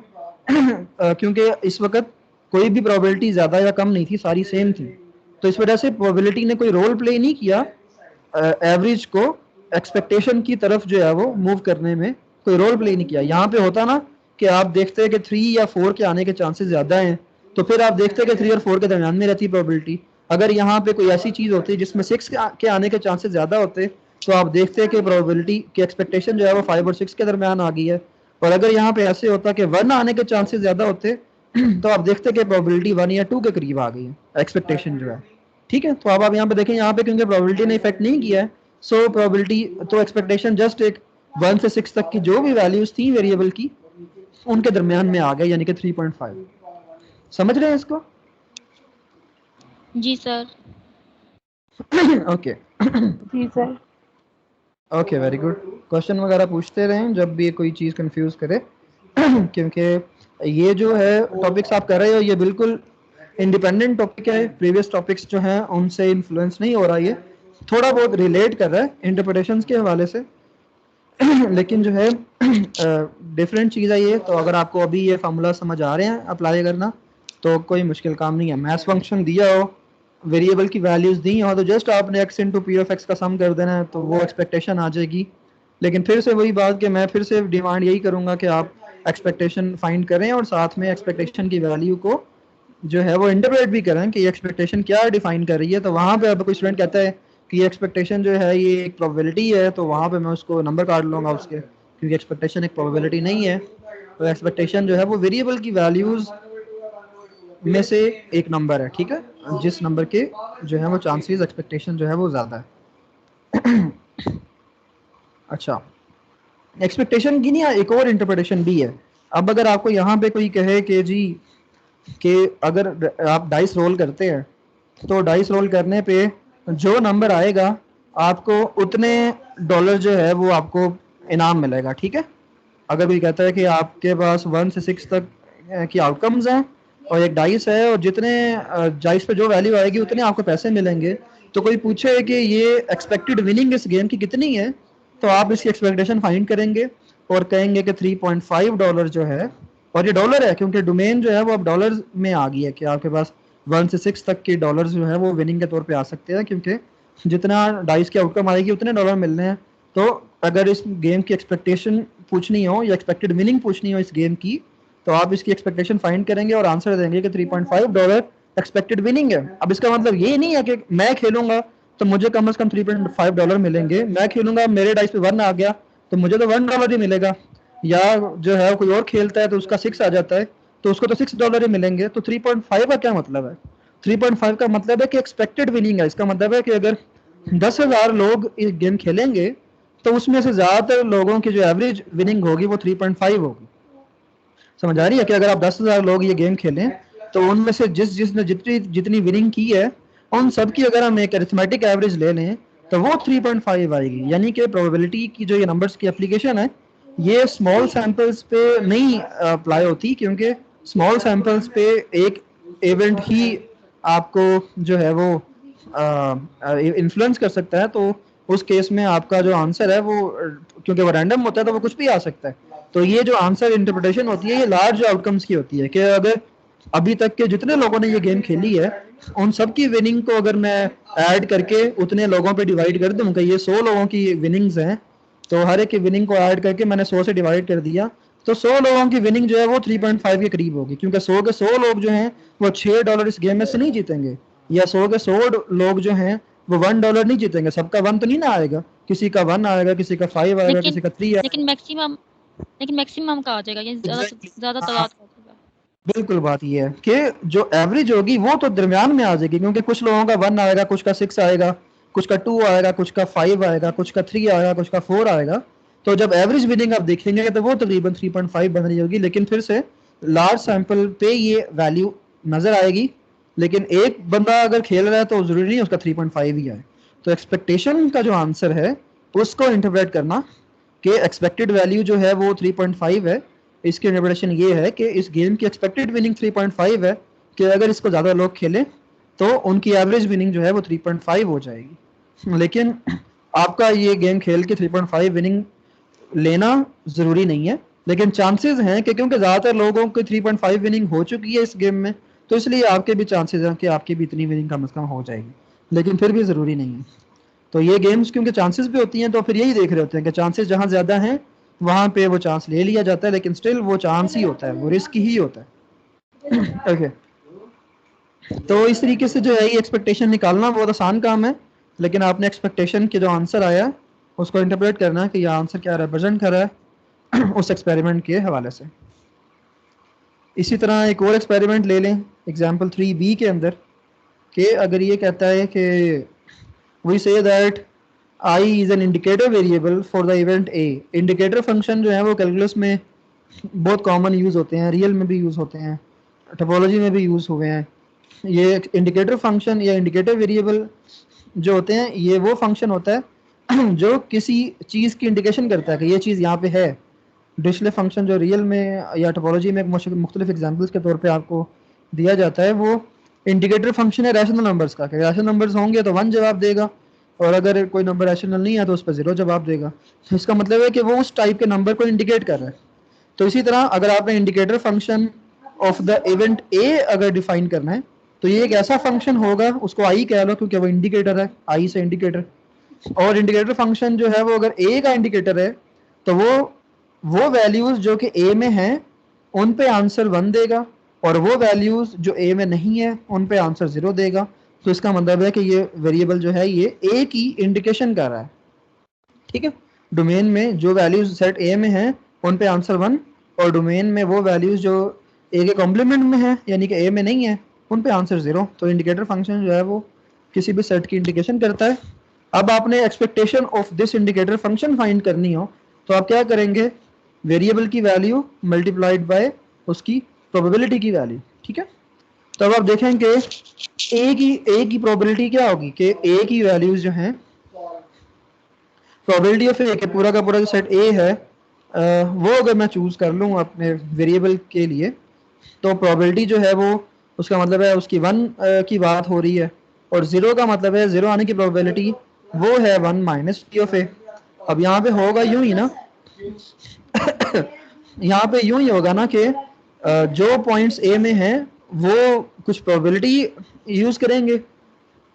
क्योंकि इस वक्त कोई भी प्रोबेबिलिटी ज़्यादा या कम नहीं थी, सारी सेम थी। तो इस वजह से प्रोबेबिलिटी ने कोई रोल प्ले नहीं किया एवरेज को एक्सपेक्टेशन की तरफ जो है वो मूव करने में कोई रोल प्ले नहीं किया। यहाँ पे होता ना कि आप देखते हैं कि 3 या 4 के आने के चांसेस ज़्यादा हैं, तो फिर आप देखते हैं कि 3 और 4 के दरमियान में रहती है प्रोबेबिलिटी। अगर यहाँ पे कोई ऐसी चीज़ होती है जिसमें 6 के आने के चांसेस ज़्यादा होते तो आप देखते हैं कि प्रोबेबिलिटी की एक्सपेक्टेशन जो है वो 5 और 6 के दरमियान आ गई है। और अगर यहाँ पे ऐसे होता कि 1 आने के चांसेस ज़्यादा होते तो आप देखते हैं कि प्रोबेबिलिटी 1 या 2 के करीब आ गई है एक्सपेक्टेशन जो है। ठीक है? तो अब आप यहाँ पे देखें, यहाँ पे क्योंकि प्रोबेबिलिटी ने इफेक्ट नहीं किया है, सो प्रोबेबिलिटी तो एक्सपेक्टेशन जस्ट एक 1 से 6 तक की जो भी वैल्यूज थी वेरिएबल की उनके दरमियान में आ गए, यानी कि 3.5। समझ रहे हैं इसको? जी सर। ओके जी sir. Okay very good. Question वगैरह पूछते रहें जब भी कोई चीज़ कंफ्यूज करे क्योंकि ये जो है टॉपिक्स आप कर रहे हो ये बिल्कुल इंडिपेंडेंट टॉपिक है, प्रीवियस टॉपिक्स जो हैं उनसे इन्फ्लुएंस नहीं हो रहा, ये थोड़ा बहुत रिलेट कर रहा है इंटरप्रिटेशंस के हवाले से लेकिन जो है डिफरेंट चीज़ है ये। तो अगर आपको अभी ये फार्मूला समझ आ रहे हैं अप्लाई करना तो कोई मुश्किल काम नहीं है। मैथ्स फंक्शन दिया हो, वेरिएबल की वैल्यूज दी हो, तो जस्ट आपने x into P of x का सम कर देना है तो वो एक्सपेक्टेशन आ जाएगी। लेकिन फिर से वही बात कि मैं फिर से डिमांड यही करूँगा कि आप एक्सपेक्टेशन फाइंड करें और साथ में एक्सपेक्टेशन की वैल्यू को जो है वो इंटरप्रेट भी करें कि ये एक्सपेक्टेशन क्या डिफाइन कर रही है। तो वहाँ पे अब कोई स्टूडेंट कहता है कि ये एक्सपेक्टेशन जो है ये एक प्रोबेबिलिटी है, तो वहाँ पे मैं उसको नंबर काट लूँगा उसके, क्योंकि एक्सपेक्टेशन एक प्रोबेबिलिटी नहीं है। तो एक्सपेक्टेशन जो है वो वेरिएबल की वैल्यूज में से एक नंबर है, ठीक है, जिस नंबर के जो है वो चांसेस एक्सपेक्टेशन जो है वो ज़्यादा है। अच्छा, एक्सपेक्टेशन की नहीं एक और इंटरप्रिटेशन भी है। अब अगर आपको यहाँ पे कोई कहे कि जी कि अगर आप डाइस रोल करते हैं तो डाइस रोल करने पे जो नंबर आएगा आपको उतने डॉलर जो है वो आपको इनाम मिलेगा, ठीक है। अगर कोई कहता है कि आपके पास 1 से 6 तक की आउटकम्स हैं और एक डाइस है और जितने डाइस पे जो वैल्यू आएगी उतने आपको पैसे मिलेंगे, तो कोई पूछे कि ये एक्सपेक्टेड विनिंग इस गेम की कितनी है, तो आप इसकी एक्सपेक्टेशन फाइंड करेंगे और कहेंगे कि $3.5 जो है, और ये डॉलर है क्योंकि डोमेन जो है वो अब डॉलर में आ गई है कि आपके पास 1 से 6 तक के डॉलर जो है वो विनिंग के तौर पे आ सकते हैं, क्योंकि जितना डाइस की आउटकम आएगी उतने डॉलर मिलने हैं। तो अगर इस गेम की एक्सपेक्टेशन पूछनी हो या एक्सपेक्टेड विनिंग पूछनी हो इस गेम की, तो आप इसकी एक्सपेक्टेशन फाइंड करेंगे और आंसर देंगे कि $3.5 एक्सपेक्टेड विनिंग है। अब इसका मतलब ये नहीं है कि मैं खेलूंगा तो मुझे कम से कम $3.5 मिलेंगे, मैं खेलूंगा मेरे डाइस पे 1 आ गया तो मुझे तो $1 ही मिलेगा, या जो है कोई और खेलता है तो उसका 6 आ जाता है तो उसको तो $6 ही मिलेंगे। तो 3.5 का क्या मतलब है? 3.5 का मतलब है कि एक्सपेक्टेड विनिंग है। इसका मतलब है कि अगर 10,000 लोग इस गेम खेलेंगे तो उसमें से ज्यादातर लोगों की जो एवरेज विनिंग होगी वो 3.5 होगी। समझ आ रही है कि अगर आप 10,000 लोग ये गेम खेलें तो उनमें से जिसने जितनी जितनी विनिंग की है उन सब की अगर हम एक अरिथमेटिक एवरेज ले लें तो वो 3.5 आएगी। यानी कि प्रोबेबिलिटी की जो ये नंबर्स की एप्लीकेशन है ये स्मॉल सैंपल्स पे नहीं अप्लाई होती, क्योंकि स्मॉल सैंपल्स पे एक इवेंट ही आपको जो है वो इन्फ्लुएंस कर सकता है। तो उस केस में आपका जो आंसर है वो क्योंकि वो रैंडम होता है तो वो कुछ भी आ सकता है। तो ये जो आंसर इंटरप्रिटेशन होती है ये लार्ज आउटकम्स की होती है कि अगर अभी तक के जितने लोगों ने ये गेम खेली है उन सब की विनिंग को अगर मैं ऐड करके उतने लोगों पे डिवाइड कर दूं कि ये 100 लोगों की विनिंग्स हैं, तो हर एक की विनिंग को ऐड करके मैंने 100 से डिवाइड कर दिया तो 100 लोगों की विनिंग जो है वो 3.5 के करीब होगी, क्योंकि 100 के 100 लोग जो हैं वो $6 इस गेम में से नहीं जीतेंगे, या 100 के 100 लोग जो हैं वो $1 नहीं जीतेंगे। सबका 1 तो नहीं ना आएगा, किसी का 1 आएगा, किसी का 5 आएगा, किसी का 3 आएगा। लेकिन मैक्सिमम का आ जाएगा, ये ज्यादा तादाद का होगा। बिल्कुल बात ये है कि जो एवरेज होगी वो तो दरमियान में आ जाएगी, क्योंकि कुछ लोगों का 1 आएगा, कुछ का 6 आएगा, कुछ का 2 आएगा, कुछ का 5 आएगा, कुछ का 3 आएगा, कुछ का 4 आएगा। तो जब एवरेज विनिंग आप देखेंगे तो वो तकरीबन 3.5 बन रही होगी। लेकिन फिर से लार्ज सैंपल पे ये वैल्यू नजर आएगी, लेकिन एक बंदा अगर खेल रहा है तो जरूरी नहीं उसका 3.5 ही आए। तो एक्सपेक्टेशन का जो आंसर है उसको इंटरप्रेट करना कि एक्सपेक्टेड वैल्यू जो है वो 3.5 है, इसकी इंटरप्रिटेशन ये है कि इस गेम की एक्सपेक्टेड विनिंग 3.5 है कि अगर इसको ज़्यादा लोग खेलें तो उनकी एवरेज विनिंग जो है वो 3.5 हो जाएगी। लेकिन आपका ये गेम खेल के 3.5 विनिंग लेना ज़रूरी नहीं है, लेकिन चांसेस हैं कि क्योंकि ज़्यादातर लोगों की 3.5 विनिंग हो चुकी है इस गेम में, तो इसलिए आपके भी चांसेस हैं कि आपकी भी इतनी विनिंग कम से कम हो जाएगी, लेकिन फिर भी ज़रूरी नहीं है। तो ये गेम्स क्योंकि चांसेस भी होती हैं तो फिर यही देख रहे होते हैं कि चांसेस जहाँ ज़्यादा हैं वहाँ पे वो चांस ले लिया जाता है, लेकिन स्टिल वो चांस ही होता है, वो रिस्क ही होता है। ओके, तो इस तरीके से जो है ये एक्सपेक्टेशन निकालना बहुत आसान काम है, लेकिन आपने एक्सपेक्टेशन के जो आंसर आया उसको इंटरप्रेट करना है कि यह आंसर क्या रिप्रेजेंट कर रहा है उस एक्सपेरिमेंट के हवाले से। इसी तरह एक और एक्सपेरिमेंट ले लें एग्जाम्पल 3b के अंदर, कि अगर ये कहता है कि we say that I is an indicator variable for the event A। Indicator function जो है वो कैलकुलस में बहुत कॉमन यूज़ होते हैं, रियल में भी यूज़ होते हैं, टोपोलॉजी में भी यूज़ हुए हैं। ये इंडिकेटर फंक्शन या इंडिकेटर वेरिएबल जो होते हैं ये वो फंक्शन होता है जो किसी चीज़ की इंडिकेशन करता है कि ये चीज़ यहाँ पे है। डिरिचलेट फंक्शन जो रियल में या टोपोलॉजी में मुख्तलिफ एग्जाम्पल्स के तौर पे आपको दिया जाता है वो इंडिकेटर फंक्शन है रैशनल नंबर्स का, कि रैशनल नंबर्स होंगे तो 1 जवाब देगा और अगर कोई नंबर रैशनल नहीं है तो उस पर 0 जवाब देगा। तो इसका मतलब है कि वो उस टाइप के नंबर को इंडिकेट कर रहा है। तो इसी तरह अगर आपने indicator function of the event A अगर डिफाइन करना है तो ये एक ऐसा फंक्शन होगा, उसको आई कह लो क्योंकि वो इंडिकेटर है, आई से इंडिकेटर। और इंडिकेटर फंक्शन जो है वो अगर ए का इंडिकेटर है तो वो वैल्यूज जो कि ए में हैं उन पे आंसर 1 देगा, और वो वैल्यूज जो ए में नहीं है उन पे आंसर 0 देगा। तो इसका मतलब है कि ये वेरिएबल जो है ये ए की इंडिकेशन कर रहा है। ठीक है, डोमेन में जो वैल्यूज सेट ए में हैं उन पे आंसर 1, और डोमेन में वो वैल्यूज जो ए के कॉम्प्लीमेंट में है यानी कि ए में नहीं है उन पे आंसर 0। तो इंडिकेटर फंक्शन जो है वो किसी भी सेट की इंडिकेशन करता है। अब आपने expectation of this indicator function find करनी हो तो आप क्या करेंगे, वेरिएबल की वैल्यू मल्टीप्लाइड बाय उसकी प्रोबेबिलिटी की वैल्यू। ठीक है, तो अब आप देखेंगे ए की प्रोबेबिलिटी क्या होगी कि ए की वैल्यूज जो हैं प्रोबेबिलिटी ऑफ ए के पूरा का पूरा जो सेट ए है वो अगर मैं चूज कर लूँ अपने वेरिएबल के लिए तो प्रोबेबिलिटी जो है वो उसका मतलब है उसकी 1 की बात हो रही है, और 0 का मतलब है 0 आने की प्रोबेबिलिटी वो है 1 माइनस पी ऑफ ए। अब यहाँ पे होगा यूं ही ना यहाँ पे यूं ही होगा ना कि जो पॉइंट्स ए में हैं वो कुछ प्रोबेबिलिटी यूज करेंगे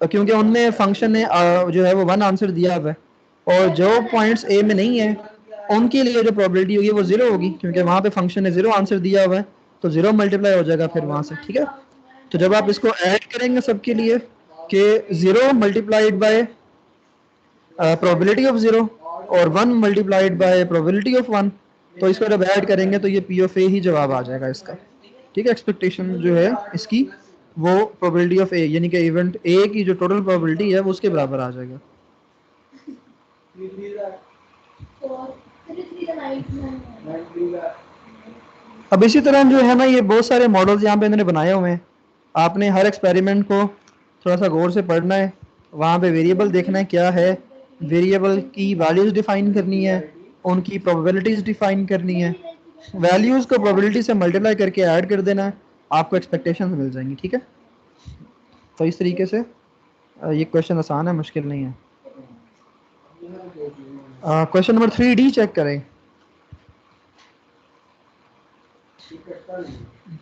क्योंकि उनमें फंक्शन ने जो है वो 1 आंसर दिया हुआ है, और जो पॉइंट्स ए में नहीं है उनके लिए जो प्रोबेबिलिटी होगी वो 0 होगी, क्योंकि वहाँ पे फंक्शन ने 0 आंसर दिया हुआ है, तो 0 मल्टीप्लाई हो जाएगा फिर वहाँ से। ठीक है, तो जब आप इसको ऐड करेंगे सबके लिए कि 0 मल्टीप्लाइड बाय प्रोबेबिलिटी ऑफ 0 और 1 मल्टीप्लाइड बाय प्रोबेबिलिटी ऑफ 1, तो इसको जब ऐड करेंगे तो ये पी ऑफ ए ही जवाब आ जाएगा इसका। ठीक है, एक्सपेक्टेशन जो है इसकी वो प्रोबेबिलिटी ऑफ ए, यानी कि इवेंट ए की जो टोटल प्रोबेबिलिटी है वो उसके बराबर आ जाएगा। अब इसी तरह जो है ना, ये बहुत सारे मॉडल्स यहाँ पे इन्होंने बनाए हुए हैं। आपने हर एक्सपेरिमेंट को थोड़ा सा गौर से पढ़ना है, वहाँ पे वेरिएबल देखना है क्या है, वेरिएबल की वैल्यूज डिफाइन करनी है, उनकी प्रोबेबिलिटीज डिफाइन करनी है, वैल्यूज को प्रोबेबिलिटी से मल्टीप्लाई करके ऐड कर देना है, आपको एक्सपेक्टेशन मिल जाएंगी। ठीक है, तो इस तरीके से ये क्वेश्चन आसान है, मुश्किल नहीं है। क्वेश्चन नंबर 3D चेक करें।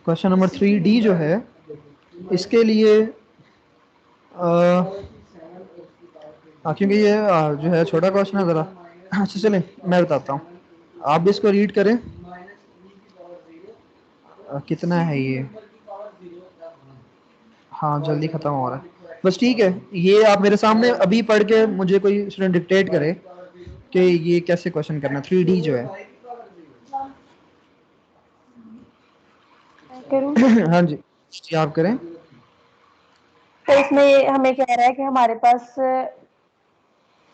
क्वेश्चन नंबर 3D जो है इसके लिए क्योंकि ये जो है छोटा क्वेश्चन है ज़रा। अच्छा चलें मैं बताता हूँ, आप भी इसको रीड करें। कितना है ये? हाँ जल्दी ख़त्म हो रहा है बस। ठीक है, ये आप मेरे सामने अभी पढ़ के मुझे कोई स्टूडेंट डिक्टेट करे कि ये कैसे क्वेश्चन करना। 3D जो है हाँ जी जी आप करें। तो इसमें हमें कह रहा है कि हमारे पास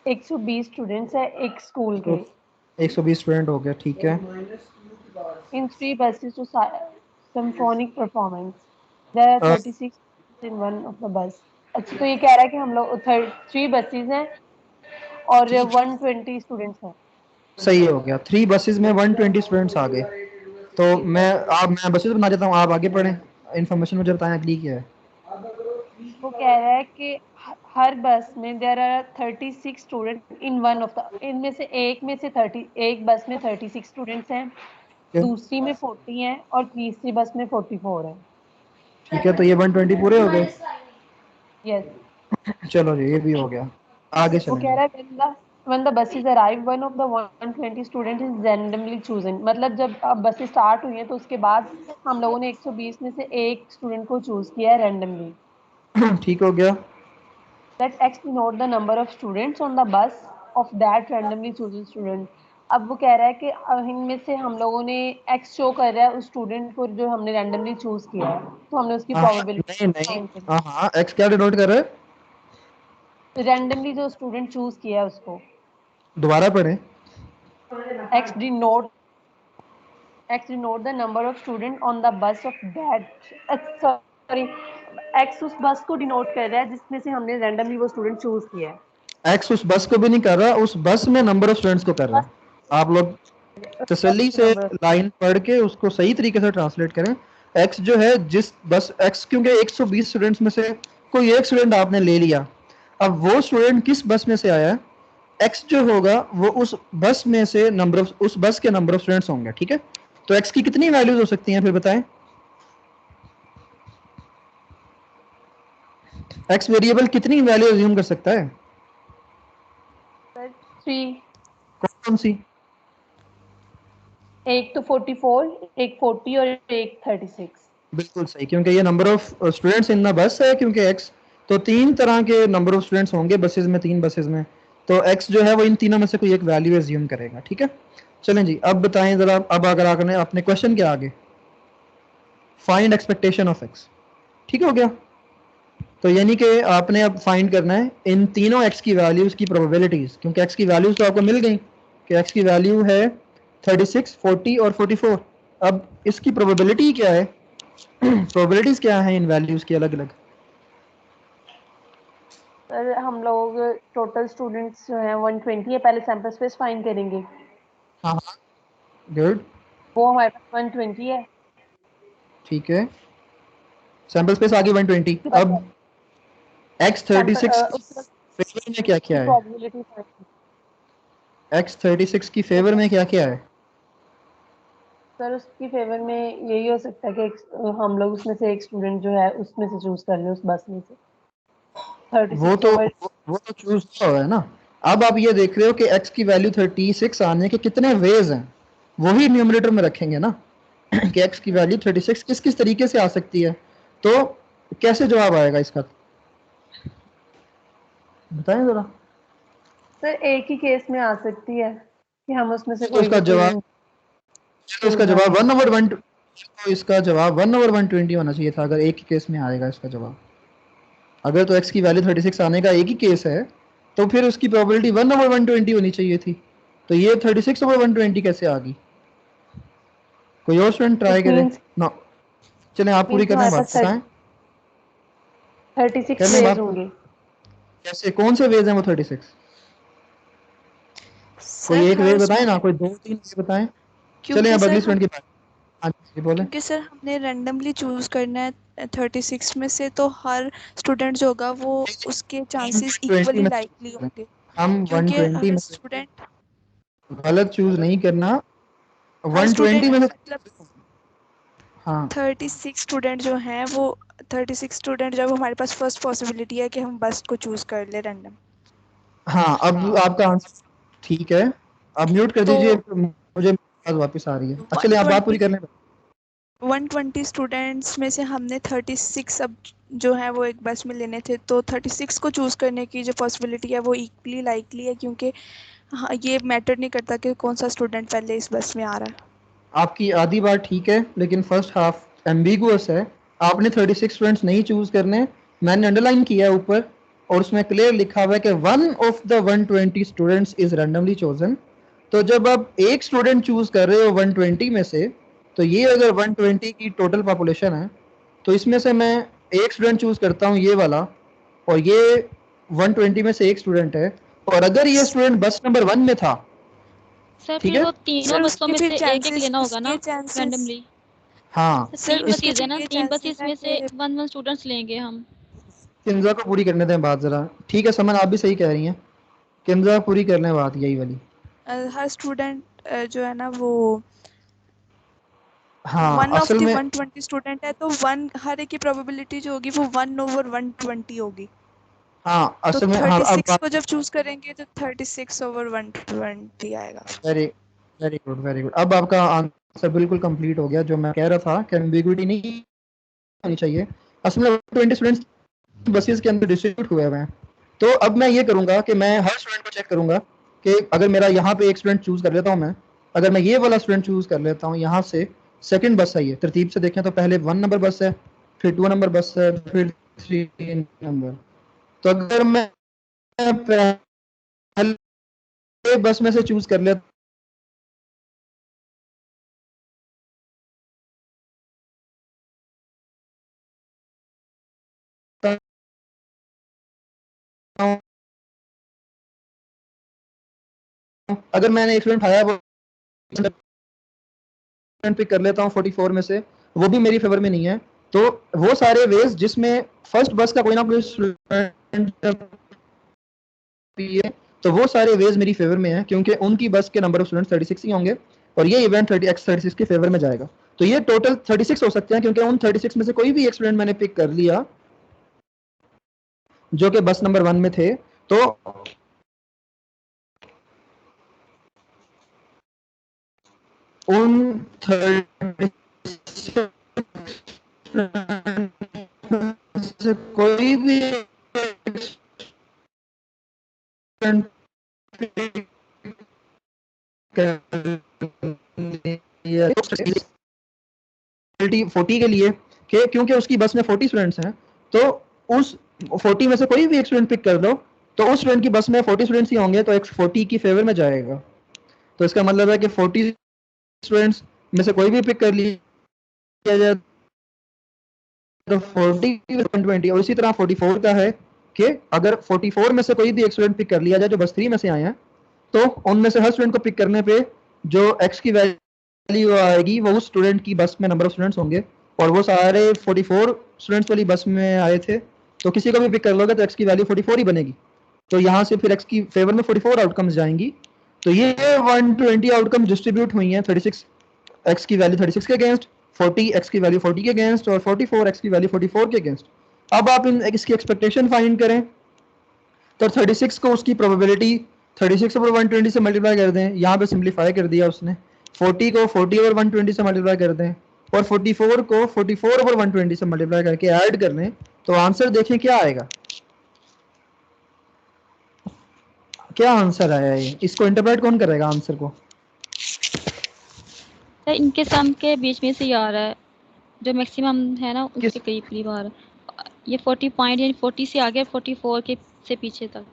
120 स्टूडेंट्स है एक स्कूल के। 120 स्टूडेंट हो गया, ठीक है। इन 3 buses to symphonic performance there are 36 in one of the bus। अच्छा, तो ये कह रहा है कि हम लोग 3 buses हैं और 120 स्टूडेंट्स हैं। सही हो गया, 3 बसेस में 120 स्टूडेंट्स आ गए। तो मैं बसेस बना देता हूँ, आप आगे पढ़ें, इन्फॉर्मेशन मुझे बताएं अगली क्या है। वो कह रहा है कि हर बस में there are 36 student in one of the, इनमें से एक बस में 36 स्टूडेंट्स हैं, दूसरी में 40 हैं और तीसरी बस में 44 हैं। ठीक है, तो ये 120 पूरे हो गए। यस, चलो जी ये भी हो गया, आगे वो कह चलेंगे। रहा है when the buses arrive one of the 120 student is randomly chosen। मतलब जब अब बसें स्टार्ट हुई हैं तो उसके बाद हम लोगों ने 120 में से एक स्टूडेंट को चूज किया है रैंडमली। ठीक हो गया। Let X denote the number of students on the bus of that randomly chosen student। अब वो कह रहा है कि इनमें से हम लोगों ने X शो कर रहा है उस स्टूडेंट को जो हमने रैंडमली चूज किया है, तो हमने उसकी नहीं प्रोबेबिलिटी नहीं, फाइंड करनी हाँ एक्स क्या डिनोट कर रहा है? है। रैंडमली जो स्टूडेंट चूज किया है उसको दोबारा पढ़ें। X denote the number of student on the bus of that, sorry, X उस बस को डिनोट कर रहा है जिसमें से हमने रैंडमली वो स्टूडेंट चूज किया है। एक्स उस बस को भी नहीं कर रहा, उस बस में नंबर ऑफ स्टूडेंट्स को कर रहा है। आप लोग तसल्ली से लाइन पढ़ के उसको सही तरीके से ट्रांसलेट करें। एक्स जो है जिस बस एक्स, क्योंकि 120 स्टूडेंट्स में से कोई एक स्टूडेंट आपने ले लिया, अब वो स्टूडेंट किस बस में से आया है, एक्स जो होगा वो उस बस में से नंबर ऑफ, उस बस के नंबर ऑफ स्टूडेंट्स होंगे। ठीक है, तो एक्स की कितनी वैल्यूज हो सकती हैं फिर बताएं? एक्स वेरिएबल कितनी वैल्यू अज्यूम कर सकता है? 3, कौन सी? एक तो 44, एक 40 और एक 36। बिल्कुल सही, क्योंकि ये number of students in the bus है, क्योंकि एक्स तो 3 तरह के नंबर ऑफ स्टूडेंट्स होंगे बसेस में, 3 बसेस में, तो एक्स जो है वो इन तीनों में से कोई एक वैल्यू एज्यूम करेगा। ठीक है, चलें जी अब बताएं जरा, अब अगर आपने अपने क्वेश्चन के आगे फाइंड एक्सपेक्टेशन ऑफ एक्स। ठीक हो गया, तो यानी कि आपने अब फाइंड करना है इन तीनों एक्स की वैल्यूज की प्रोबेबिलिटीज, क्योंकि एक्स की वैल्यूज तो आपको मिल गई कि एक्स की वैल्यू है 36, 40 और 44। अब इसकी प्रोबेबिलिटी क्या है, प्रोबेबिलिटीज क्या है इन वैल्यूज की अलग अलग? सर हम लोग टोटल स्टूडेंट्स जो हैं 120 है, पहले सैंपल स्पेस फाइंड करेंगे। हाँ हाँ गुड, वो हमारे पास 120 है। ठीक है, सैंपल स्पेस आ गई 120। अब x36 फेवर में क्या क्या है? प्रोबेबिलिटी x36 की फेवर में क्या क्या है? सर उसकी फेवर में यही हो सकता है कि हम लोग उसमें से एक स्टूडेंट जो है उसमें से चूज कर लें उस बस में से। वो 36 तो over वो तो चूज हुआ है ना। अब आप ये देख रहे हो कि x की वैल्यू 36 आने के कितने वेज हैं, वही न्यूमरेटर में रखेंगे ना कि x की वैल्यू 36 किस किस तरीके से आ सकती है, तो कैसे जवाब आएगा इसका, बताएं जरा। सर एक ही केस में आ सकती है कि हम उसमें से तो कोई इसका भी जवाब तो इसका जवाब 1/1, तो इसका जवाब 1/120 होना चाहिए था अगर एक ही केस में आएगा इसका जवाब। अगर तो x की वैल्यू 36 आने का एक ही केस है तो फिर उसकी प्रोबेबिलिटी 1/120 होनी चाहिए थी, तो ये 36/120 कैसे आ गई। कोई और स्टूडेंट ट्राई इट करे मींस ना। चलें आप पूरी करने हमारे बात पास बताएं, 36 करने वेज बात होंगे। कैसे, कौन से वेज हैं वो 36, कोई सर एक हर वेज बताएं ना, कोई 2-3 वेज बताएं। चलें क्योंकि अब सर अगली हम स्टूडेंट की बात। हाँ जी बोलें। क्योंकि सर हमने रैंडमली चूज करना है 36 में से, तो हर स्टूडेंट जो होगा वो उसके चांसेस 120 इक्वली में लाइकली होंगे, हम क्योंकि 120 हर में स्टूडेंट गलत चूज नहीं करना, हर 120 स्टूडेंट में से। मतलब हाँ 36 स्टूडेंट जो हैं वो 36 स्टूडेंट जब हमारे पास फर्स्ट पॉसिबिलिटी है कि हम बस को चूज कर ले रैंडम, हाँ, अब आपका आंसर ठीक है, अब म्यूट कर तो दीजिए, मुझे आवाज वापस आ रही है। अच्छा चलिए आप बात पूरी 120 कर लें। 120 स्टूडेंट्स में से हमने 36 अब जो है वो एक बस में लेने थे, तो 36 को चूज करने की जो पॉसिबिलिटी है वो इक्वली लाइकली है, क्योंकि हाँ ये मैटर नहीं करता कि कौन सा स्टूडेंट पहले इस बस में आ रहा है। आपकी आधी बात ठीक है लेकिन फर्स्ट हाफ एम्बिगुअस है, आपने 36 स्टूडेंट्स नहीं चूज करने, मैंने अंडरलाइन किया है ऊपर और उसमें क्लियर लिखा हुआ है कि one of the 120 students is randomly chosen. तो जब आप एक स्टूडेंट चूज कर रहे हो 120 में से, तो ये अगर 120 की टोटल पॉपुलेशन है तो इसमें से मैं एक स्टूडेंट चूज करता हूँ ये वाला, और ये 120 में से एक स्टूडेंट है, और अगर ये स्टूडेंट बस नंबर 1 में था, सर ठीक फिर है, वो तीनों सर बसों उसके में फिर से एक एक चांसेस लेना होगा उसके ना चांसेस रैंडमली। हाँ। सर तीन उसके बसेज है फिर ना, ये तीन चांसेस बसेस है में से कि 1 स्टूडेंट्स लेंगे हम। किंजा को पूरी करने दें बात जरा, ठीक है समन आप भी सही कह रही हैं, किंजा पूरी कर लें बात यही वाली। हर स्टूडेंट जो है ना वो हाँ वन ऑफ असल द में 120 स्टूडेंट है, तो वन हर एक की प्रोबेबिलिटी जो होगी वो 1/120 होगी। हाँ तो असल में हाँ अब 36 बात, को जब चूज करेंगे तो 36/120 आएगा। Very very good very good, अब आपका आंसर बिल्कुल कंप्लीट हो गया। जो मैं कह रहा था कि एम्बिग्विटी नहीं होनी चाहिए, असल में 20 स्टूडेंट्स बसेस के अंदर डिस्ट्रीब्यूट हुए हुए हैं, तो अब मैं ये करूंगा कि मैं हर स्टूडेंट को चेक करूंगा कि अगर मेरा यहाँ पे एक स्टूडेंट चूज कर लेता हूँ मैं, अगर मैं ये वाला स्टूडेंट चूज कर लेता हूँ, यहाँ से सेकंड बस है, ये तरतीब से देखें तो पहले 1 नंबर बस है, फिर 2 नंबर बस है, फिर 3 नंबर। तो अगर मैं पहले बस में से चूज कर लेता हूँ, अगर मैंने एक स्टूडेंट उठाया वो पिक कर लेता हूँ 44 में से, वो भी मेरी फेवर में नहीं है, तो वो सारे वेज जिसमें फर्स्ट बस का कोई ना कोई स्टूडेंट है, तो वो सारे वेज मेरी फेवर में है क्योंकि उनकी बस के नंबर ऑफ स्टूडेंट 36 ही होंगे और ये इवेंट 36 के फेवर में जाएगा। तो ये टोटल 36 हो सकते हैं क्योंकि उन 36 में से कोई भी एक स्टूडेंट मैंने पिक कर लिया जो कि बस नंबर 1 में थे, तो उन 36 से कोई भी के लिए कि क्योंकि उसकी बस में 40 स्टूडेंट्स हैं, तो उस 40 में से कोई भी एक स्टूडेंट पिक कर लो, तो उस स्टूडेंट की बस में 40 स्टूडेंट्स ही होंगे, तो एक 40 की फेवर में जाएगा। तो इसका मतलब है कि 40 स्टूडेंट्स में से कोई भी पिक कर लिया जाए तो 40 120, और इसी तरह 44 का है कि अगर 44 में से कोई भी एक स्टूडेंट पिक कर लिया जाए जो बस 3 में से आए हैं, तो उनमें से हर स्टूडेंट को पिक करने पे जो x की वैल्यू आएगी वो उस स्टूडेंट की बस में नंबर ऑफ स्टूडेंट्स होंगे, और वो सारे 44 स्टूडेंट्स वाली बस में आए थे, तो किसी को भी पिक कर लोगे तो x की वैल्यू 44 ही बनेगी। तो यहाँ से फिर x की फेवर में 44 आउटकम्स जाएंगी। तो ये 120 आउटकम्स डिस्ट्रीब्यूट हुई हैं 36 x की वैल्यू 36 के अगेंस्ट, 40 x की वैल्यू 40 के अगेंस्ट, और 44 x की वैल्यू 44 के अगेंस्ट। अब आप इन इसकी एक्सपेक्टेशन फाइंड करें तो 36 को उसकी प्रोबेबिलिटी 36 ओवर 120 से मल्टीप्लाई कर दें, यहाँ पे सिंप्लीफाई कर दिया उसने। 40 को 40 ओवर 120 से मल्टीप्लाई कर दें और 44 को 44 ओवर 120 से मल्टीप्लाई करके ऐड कर लें, तो आंसर देखें क्या आएगा। क्या आंसर आया ये, इसको इंटरप्रेट कौन करेगा आंसर को? सर इनके सम के बीच में से ही आ रहा है, जो मैक्सिमम है ना उसके किस? करीब करीब आ रहा है। ये 40 पॉइंट यानी 40 से आगे 44 के से पीछे तक।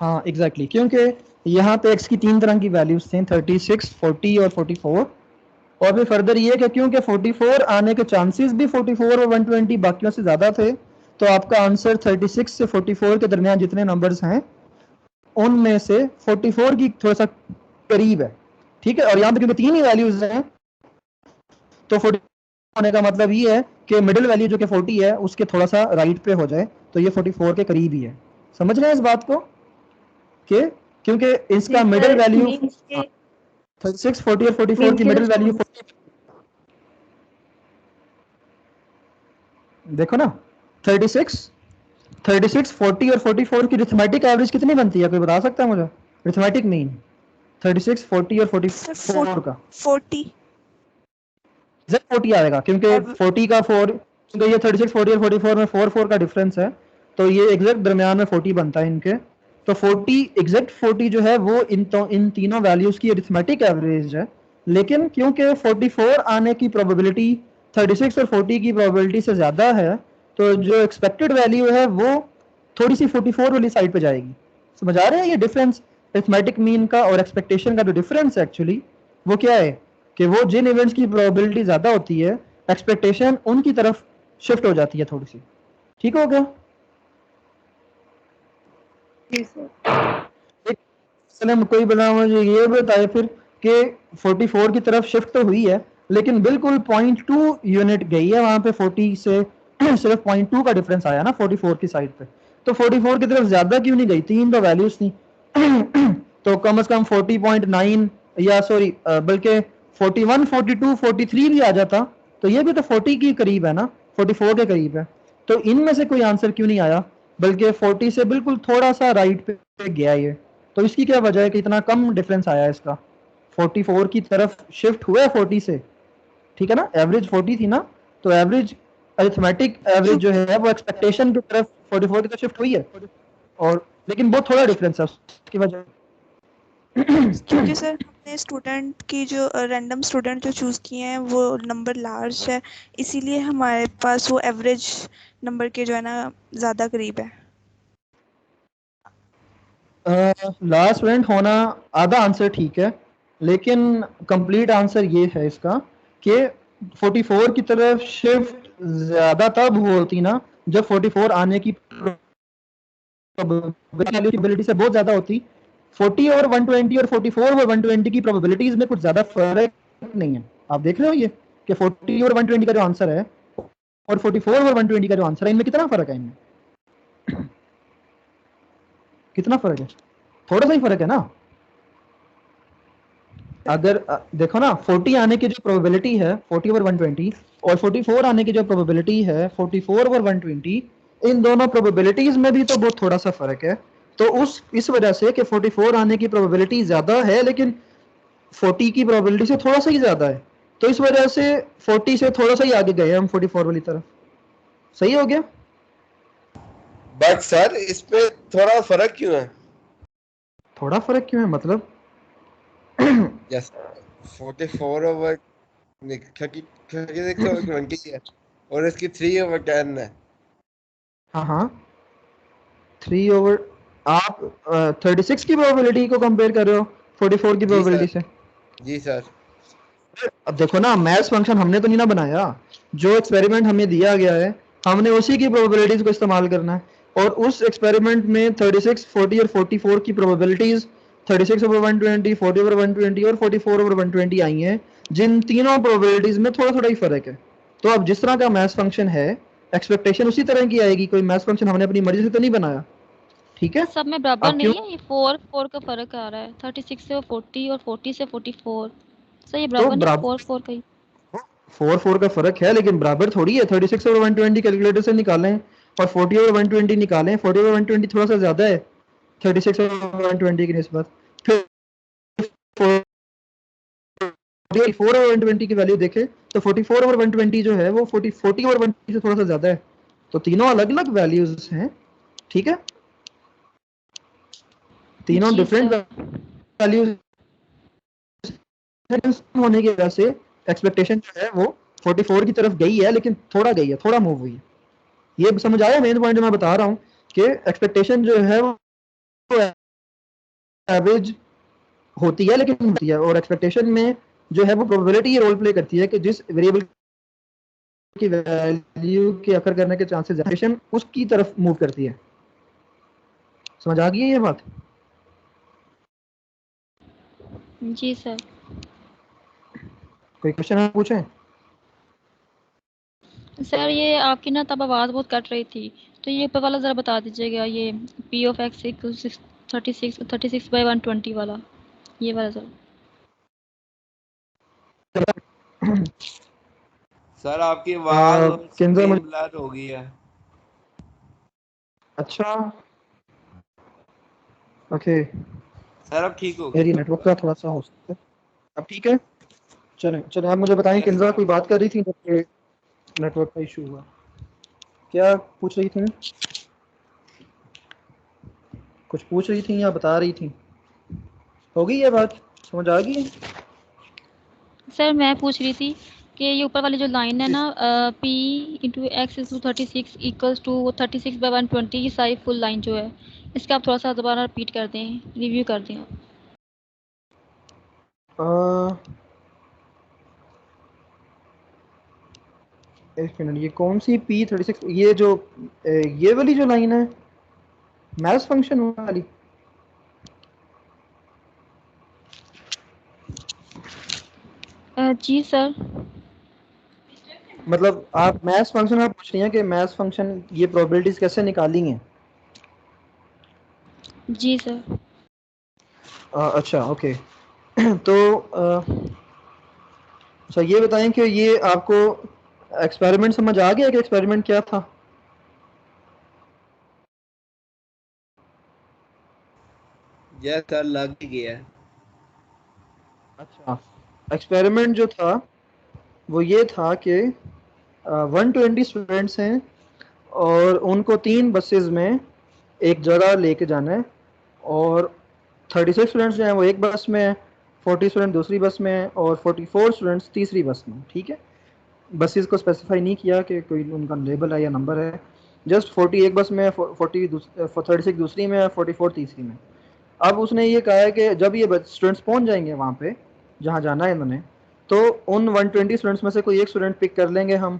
हाँ एग्जैक्टली, क्योंकि यहाँ पे x की 3 तरह की वैल्यूज थी, 36, 40 और 44। और फिर फर्दर ये कि क्योंकि 44 आने के चांसेस भी 44 और 120 बाकियों से ज़्यादा थे, तो आपका आंसर 36 से 44 के दरमियान जितने नंबर्स हैं उनमें से 44 की थोड़ा सा करीब है, ठीक है। और यहाँ पे क्योंकि 3 ही वैल्यूज हैं, तो 40 होने का मतलब ये है कि मिडिल वैल्यू जो कि 40 है उसके थोड़ा सा राइट पे हो जाए, तो ये 44 के करीब ही है। समझ रहे हैं इस बात को कि क्योंकि इसका मिडिल वैल्यू 36, 40 और 44 की मिडिल वैल्यू 40। देखो ना 36, 40 और 44 की अरिथमेटिक एवरेज कितनी बनती है, कोई बता सकता है मुझे? अरिथमेटिक मीन 36, 40 और 44 का 40 एग्जैक्ट 40 आएगा, क्योंकि 40 का 4, क्योंकि ये 36, 40 और 44 में 4 का डिफरेंस है, तो ये एग्जैक्ट दरमियान में 40 बनता है इनके। तो 40 एग्जैक्ट 40 जो है वो इन तीनों वैल्यूज की अरिथमेटिक एवरेज है। लेकिन क्योंकि 44 आने की प्रोबेबिलिटी 36 और 40 की प्रोबेबिलिटी से ज़्यादा है, तो जो एक्सपेक्टेड वैल्यू है वो थोड़ी सी 44 वाली साइड पे जाएगी। समझ आ रहे हैं ये डिफरेंस? अरिथमेटिक मीन का और एक्सपेक्टेशन का जो डिफरेंस है एक्चुअली वो क्या है कि वो जिन इवेंट्स की प्रोबेबिलिटी ज़्यादा होती है, एक्सपेक्टेशन उनकी तरफ शिफ्ट हो जाती है थोड़ी सी। ठीक हो गया? चलो कोई बना मुझे ये बताए फिर कि 44 की तरफ शिफ्ट तो हुई है, लेकिन बिल्कुल 0.2 यूनिट गई है वहां पे 40 से सिर्फ 0.2 का डिफरेंस आया ना 44 की साइड पे, तो 44 की तरफ ज्यादा क्यों नहीं गई? 3 तो वैल्यूज थी तो कम से कम 40.9 या सॉरी बल्कि 41, 42, 43 भी आ जाता, तो ये भी तो 40 के करीब है ना, 44 के करीब है। तो इनमें से कोई आंसर क्यों नहीं आया, बल्कि 40 से बिल्कुल थोड़ा सा राइट पे गया ये? तो इसकी क्या वजह है कि इतना कम डिफरेंस आया इसका? 44 की तरफ शिफ्ट हुआ है 40 से, ठीक है ना। एवरेज 40 थी ना, तो एवरेज अरिथमेटिक एवरेज जो है वो एक्सपेक्टेशन की तरफ 44 की तरफ शिफ्ट हुई है, और लेकिन बहुत थोड़ा डिफरेंस है उसकी वजह। क्योंकि सर हमने स्टूडेंट की जो रैंडम स्टूडेंट जो चूज़ किए हैं वो नंबर लार्ज है, इसीलिए हमारे पास वो एवरेज नंबर के जो है ना ज़्यादा करीब है। लास्ट स्टूडेंट होना आधा आंसर ठीक है, लेकिन कंप्लीट आंसर ये है इसका कि 44 की तरफ शिफ्ट ज्यादा तब होती ना जब 44 आने की प्रोबेबिलिटी से बहुत ज्यादा होती। 40 और 120 और 44 और 120 की प्रोबेबिलिटीज में कुछ ज्यादा फर्क नहीं है। आप देख रहे हो ये कि 40 और 120 का जो आंसर है और 44 और 120 का जो आंसर है, इनमें कितना फर्क है? इनमें कितना फर्क है? थोड़ा सा ही फर्क है ना। अगर देखो ना 40 आने की जो प्रोबेबिलिटी है 40 ओवर 120 और 44 आने की जो प्रोबेबिलिटी है 44 ओवर 120, इन दोनों प्रोबेबिलिटीज में भी तो बहुत थोड़ा सा फर्क है। तो इस वजह से कि 44 आने की प्रोबेबिलिटी ज्यादा है लेकिन 40 की प्रोबेबिलिटी से थोड़ा सा ही ज्यादा है, तो इस वजह से 40 से थोड़ा सा ही आगे गए हम 44 वाली तरफ। सही हो गया? बट सर इसमें थोड़ा फर्क क्यों है? थोड़ा फर्क क्यों है मतलब? यस 44 ओवर 20 है और इसकी 3 ओवर 10 है। हाँ 3 ओवर, आप 36 की प्रोबेबिलिटी को कंपेयर कर रहे हो 44 की प्रोबेबिलिटी से? जी सर। अब देखो ना मैथ्स फंक्शन हमने तो नहीं ना बनाया, जो एक्सपेरिमेंट हमें दिया गया है हमने उसी की प्रोबेबिलिटीज को इस्तेमाल करना है, और उस एक्सपेरिमेंट में 36, 40 और 44 की प्रोबेबिलिटीज 36 ओवर 120, 40 ओवर 120 और 44 ओवर 120 आई हैं, जिन तीनों प्रोबेबिलिटीज में थोड़ा थोड़ा ही फर्क है। तो अब जिस तरह का मैथ्स फंक्शन है एक्सपेक्टेशन उसी तरह की आएगी, कोई मैथ्स फंक्शन हमने अपनी मर्जी से तो नहीं बनाया, ठीक है। सब में बराबर अब क्यों नहीं है, ये 4 का फर्क आ रहा है, 36 से 40 और 40 से 44। सर ये तो बराबर नहीं, बराबर 4 का ही। 4 का फर्क है लेकिन बराबर थोड़ी है। 36 और 120 कैलकुलेटर से निकालें और 40 और 120 निकालें, 40 और 120 थोड़ा सा ज़्यादा है 36 और 120 की निस्बत, फिर 44 और 120 की वैल्यू देखें तो 44 और 120 जो है वो 40 और 120 से थोड़ा सा ज़्यादा है, तो तीनों अलग अलग वैल्यूज हैं, ठीक है, तीनों जी डिफरेंट सर। वैल्यूज होने की वजह से एक्सपेक्टेशन जो है वो 44 की तरफ गई है, लेकिन थोड़ा गई है, थोड़ा मूव हुई है। ये समझ आया मेन पॉइंट मैं बता रहा हूँ कि एक्सपेक्टेशन जो है वो एवरेज होती है, लेकिन होती है, और एक्सपेक्टेशन में जो है वो प्रोबेबिलिटी रोल प्ले करती है कि जिस वेरिएबल की वैल्यू के अकर करने के चांसेस एक्सपेक्टेशन उसकी तरफ मूव करती है। समझ आ गई है ये बात? जी सर। कोई क्वेश्चन आप पूछें? सर ये आपकी ना तब आवाज़ बहुत कट रही थी, तो ये ऊपर वाला ज़रा बता दीजिएगा, ये पी ऑफ एक्स इक्वल 36/120 वाला, ये वाला सर। सर आपकी आवाज और किंजर स्क्रीन मुझे, ब्लर हो गई है। अच्छा ओके, सर अब ठीक हो गई। मेरी नेटवर्क का थोड़ा सा हो सकता है। अब ठीक है, चलें चलें, आप मुझे बताएं, यस किंजरा सर। कोई बात कर रही थी जब नेटवर्क का इशू हुआ, क्या पूछ रही थी? कुछ पूछ रही थी या बता रही थी? हो गई ये बात, समझ आ गई? सर मैं पूछ रही थी कि ये ऊपर वाली जो लाइन है ना, P into X is two 36 equals to 36/120, ये सारी फुल लाइन जो है, इसका आप थोड़ा सा दोबारा रिपीट कर दें, रिव्यू कर दें आप। एक मिनट, ये कौन सी P36, ये जो ये वाली जो लाइन है मैथ्स फंक्शन वाली? जी सर। मतलब आप मैथ्स फंक्शन आप पूछ रही हैं कि मैथ्स फंक्शन ये प्रोबेबिलिटीज कैसे निकाली हैं? जी सर। अच्छा ओके। तो अच्छा ये बताएं कि ये आपको एक्सपेरिमेंट समझ आ गया कि एक्सपेरिमेंट क्या था? यस सर लग ही गया है। अच्छा, एक्सपेरिमेंट जो था वो ये था कि 120 स्टूडेंट्स हैं और उनको 3 बसेस में एक जगह लेके जाना है, और 36 स्टूडेंट्स जो हैं वो एक बस में है, 40 स्टूडेंट दूसरी बस में है, और 44 स्टूडेंट्स तीसरी बस में, ठीक है। बसेस को स्पेसिफाई नहीं किया कि कोई उनका लेबल है या नंबर है, जस्ट 40 एक बस में है, 36 दूसरी में है, 44 तीसरी में। अब उसने ये कहा है कि जब ये स्टूडेंट्स पहुंच जाएंगे वहाँ पे जहाँ जाना है इन्होंने, तो उन 120 स्टूडेंट्स में से कोई एक स्टूडेंट पिक कर लेंगे हम,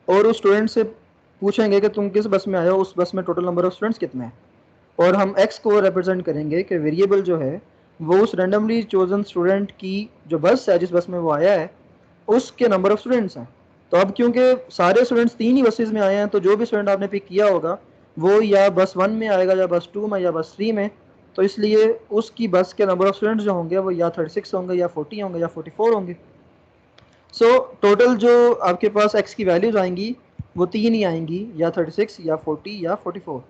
और उस स्टूडेंट से पूछेंगे कि तुम किस बस में आए हो, उस बस में टोटल नंबर ऑफ स्टूडेंट्स कितने हैं, और हम x को रिप्रेजेंट करेंगे कि वेरिएबल जो है वो उस रैंडमली चोजन स्टूडेंट की जो बस है, जिस बस में वो आया है, उसके नंबर ऑफ स्टूडेंट्स हैं। तो अब क्योंकि सारे स्टूडेंट्स 3 ही बसेस में आए हैं, तो जो भी स्टूडेंट आपने पिक किया होगा वो या बस 1 में आएगा, या बस 2 में, या बस 3 में, तो इसलिए उसकी बस के नंबर ऑफ स्टूडेंट्स जो होंगे वो या 36 होंगे, या 40 होंगे, या 44 होंगे। सो टोटल जो आपके पास x की वैल्यूज आएंगी वो 3 ही आएंगी, या 36 या 40 या 44।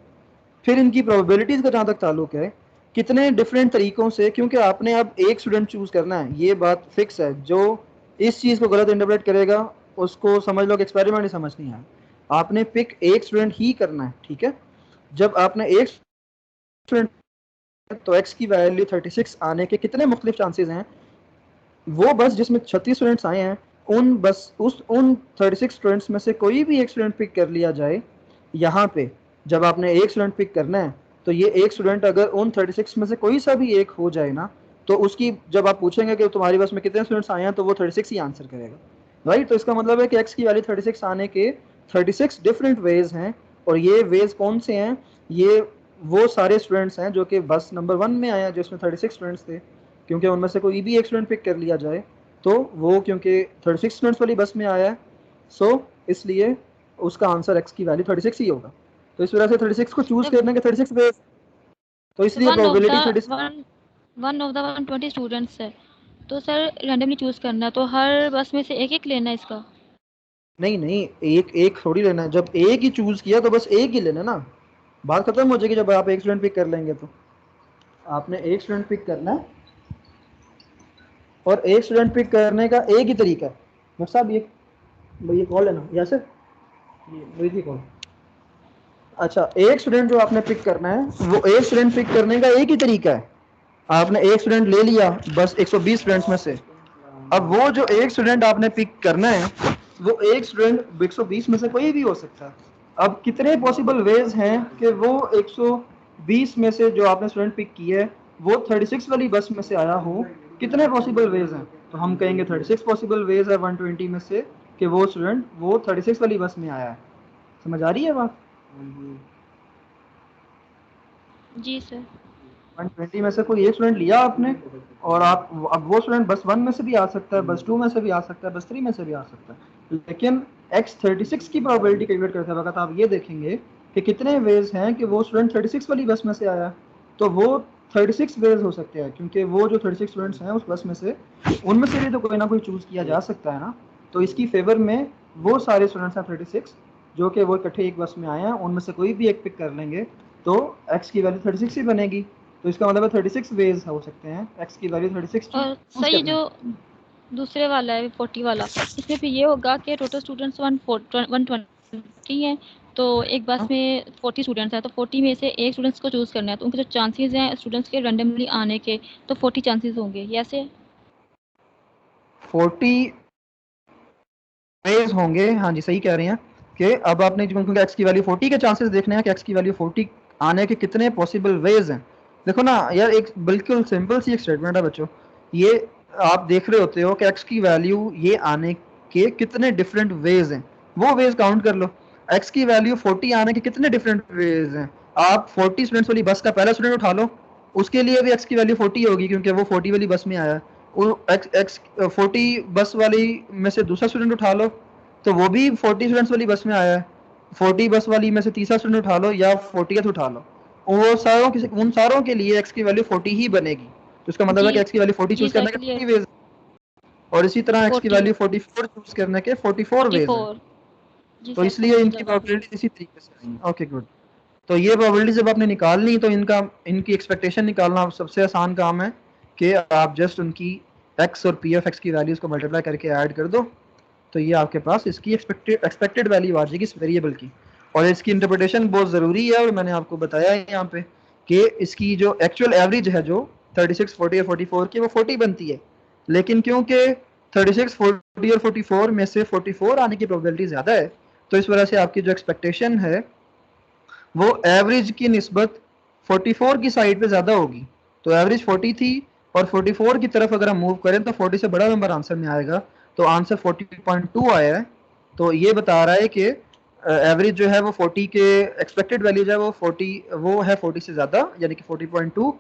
फिर इनकी प्रोबेबिलिटीज़ का जहाँ तक ताल्लुक है, कितने डिफरेंट तरीकों से, क्योंकि आपने अब एक स्टूडेंट चूज़ करना है, ये बात फिक्स है। जो इस चीज़ को गलत इंटरप्रेट करेगा उसको समझ लो कि एक्सपेरिमेंट ही समझ नहीं आया। आपने पिक एक स्टूडेंट ही करना है, ठीक है। जब आपने एक स्टूडेंट, तो एक्स की वैल्यू 36 आने के कितने मुख्तलिफ चांसेस हैं? वो बस जिसमें 36 स्टूडेंट्स आए हैं, उन 36 स्टूडेंट्स में से कोई भी एक स्टूडेंट पिक कर लिया जाए। यहाँ पे जब आपने एक स्टूडेंट पिक करना है, तो ये एक स्टूडेंट अगर उन 36 में से कोई सा भी एक हो जाए ना, तो उसकी जब आप पूछेंगे कि तुम्हारी बस में कितने स्टूडेंट्स आए हैं, तो वो 36 ही आंसर करेगा, राइट। तो इसका मतलब है कि एक्स की वैल्यू 36 आने के 36 डिफरेंट वेज हैं, और ये वेज कौन से हैं? ये वो सारे स्टूडेंट्स हैं जो कि बस नंबर 1 में आए हैं जिसमें 36 स्टूडेंट्स थे, क्योंकि उनमें से कोई भी एक स्टूडेंट पिक कर लिया जाए तो वो, क्योंकि 36 स्टूडेंट्स वाली बस में आया है, सो इसलिए उसका आंसर एक्स की वैल्यू 36 ही होगा। तो इस वजह से 36 को चूज करने के 36 वे, तो इसलिए one of the probability 36। One one of the 120 students है, तो सर रैंडमली चूज करना है, तो हर बस में से एक एक लेना है इसका। नहीं नहीं, एक एक थोड़ी लेना है। जब एक ही चूज किया तो बस एक ही लेना ना, बात खत्म हो जाएगी। जब आप एक स्टूडेंट पिक कर लेंगे तो आपने एक स्टूडेंट पिक करना है, और एक स्टूडेंट पिक करने का एक ही तरीका है। डॉक्टर साहब ये कॉल है ना, या सर ये थी कॉल। अच्छा, एक स्टूडेंट जो आपने पिक करना है, वो एक स्टूडेंट पिक करने का एक ही तरीका है। आपने एक स्टूडेंट ले लिया बस 120 स्टूडेंट्स में से। अब वो जो एक स्टूडेंट आपने पिक करना है, वो एक स्टूडेंट 120 में से कोई भी हो सकता है। अब कितने पॉसिबल वेज हैं कि वो 120 में से जो आपने स्टूडेंट पिक किया है वो 36 वाली बस में से आया हो? कितने पॉसिबल वेज हैं? तो हम कहेंगे 36 पॉसिबल वेज है 120 में से कि वो स्टूडेंट वो 36 वाली बस में आया है। समझ आ रही है बात? जी सर। 120 में से कोई एक स्टूडेंट लिया आपने, और आप अब वो स्टूडेंट बस 1 में से भी आ सकता है, बस 2 में से भी आ सकता है, बस 3 में से भी आ सकता है। लेकिन x36 की प्रोबेबिलिटी कैलकुलेट करते वक्त आप ये देखेंगे कि कितने वेज हैं कि वो स्टूडेंट 36 वाली बस में से आया। तो वो 36 वेज हो सकते हैं, क्योंकि वो जो 36 स्टूडेंट्स हैं उस बस में से, उनमें से भी तो कोई ना कोई चूज किया जा सकता है ना। तो इसकी फेवर में वो सारे स्टूडेंट्स हैं 36 जो कि वो इकट्ठे एक बस में आए हैं, उनमें से कोई भी एक पिक कर लेंगे तो x की वैल्यू 36 ही बनेगी। तो इसका मतलब है 36 वेज हो सकते हैं x की वैल्यू 36 और चूज सर ये करने। जो दूसरे वाला है 40 वाला, इसमें फिर ये होगा कि टोटल स्टूडेंट्स 120 हैं, तो एक बस में 40 स्टूडेंट्स हैं, तो 40 में से एक स्टूडेंट्स को चूज करना है, तो उनके जो चांसेस हैं स्टूडेंट्स के रैंडमली आने के, तो 40 चांसेस होंगे। ये ऐसे 40 वेज होंगे, हाँ जी सही कह रही हैं। कि अब आपने क्योंकि x की वैल्यू 40 के चांसेस देखने हैं कि x की वैल्यू 40 आने के कितने पॉसिबल वेज हैं। देखो ना यार, एक बिल्कुल सिंपल सी एक स्टेटमेंट है बच्चों। ये आप देख रहे होते हो कि x की वैल्यू ये आने के कितने डिफरेंट वेज हैं, वो वेज काउंट कर लो। x की वैल्यू 40 आने के कितने डिफरेंट वेज हैं। आप 40 स्टूडेंट्स वाली बस का पहला स्टूडेंट उठा लो, उसके लिए भी x की वैल्यू 40 होगी, क्योंकि वो 40 वाली बस में आया है। एक्स 40 बस वाली में से दूसरा स्टूडेंट उठा लो, तो वो भी 40 स्टूडेंट्स वाली बस में आया है। 40 बस वाली में से तीसरा स्टूडेंट उठा लो या 40th उठा लो, वो सारों उन सारों के लिए x की वैल्यू 40 ही बनेगी। तो इसका मतलब है जी कि x की वैल्यू 40 जी चूज सर करने के क्लियर। 40 वेज, और इसी तरह x की 40 वैल्यू 44 चूज करने के 44 वेज हैं। 44 जी तो सर इसलिए समझ इनकी लगा। प्रोबेबिलिटी इसी तरीके से आएंगी। Okay good. तो ये प्रोबेबिलिटी जब आपने निकालनी तो इनकी एक्सपेक्टेशन निकालना सबसे आसान काम है कि आप जस्ट उनकी x और p ऑफ x की वैल्यूज को मल्टीप्लाई करके ऐड कर दो, तो ये आपके पास इसकी एक्सपेक्टेड वैल्यू आ जाएगी इस वेरिएबल की। और इसकी इंटरप्रिटेशन बहुत ज़रूरी है, और मैंने आपको बताया है यहाँ पे कि इसकी जो एक्चुअल एवरेज है जो 36, 40 और 44 की, वो 40 बनती है। लेकिन क्योंकि 36, 40 और 44 में से 44 आने की प्रोबेबिलिटी ज़्यादा है, तो इस वजह से आपकी जो एक्सपेक्टेशन है वो एवरेज की निस्बत 44 की साइड पे ज़्यादा होगी। तो एवरेज 40 थी, और 44 की तरफ अगर हम मूव करें तो 40 से बड़ा नंबर आंसर में आएगा। तो आंसर 40.2 आया है। तो ये बता रहा है कि एवरेज जो है वो 40 के एक्सपेक्टेड वैल्यू जो है वो 40, वो है 40 से ज़्यादा, यानी कि 40.2।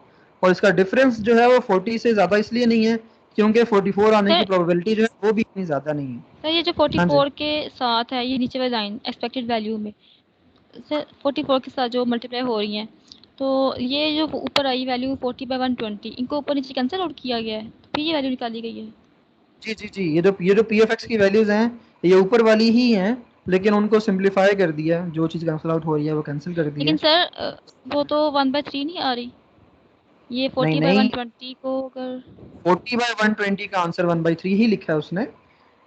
और इसका डिफरेंस जो है वो 40 से ज़्यादा इसलिए नहीं है क्योंकि 44 आने की सर प्रोबेबिलिटी जो है वो भी इतनी ज़्यादा नहीं है। सर ये जो हाँ जी 44 के साथ है, ये नीचे वाली लाइन एक्सपेक्टेड वैल्यू में सर 44 के साथ जो मल्टीप्लाई हो रही हैं, तो ये जो ऊपर आई वैल्यू 40/120, इनको ऊपर नीचे कैंसिल आउट किया गया है, फिर ये वैल्यू निकाली गई है। जी जी जी, ये जो पी एफ एक्स की वैल्यूज हैं ये ऊपर वाली ही हैं, लेकिन उनको सिंप्लीफाई कर दिया है। जो चीज़ कैंसिल आउट हो रही है वो कैंसिल कर दी लेकिन है। सर वो तो 1/3 नहीं आ रही, ये नहीं 40 बाई नहीं, 120 को अगर 40/120 का आंसर 1/3 ही लिखा है उसने।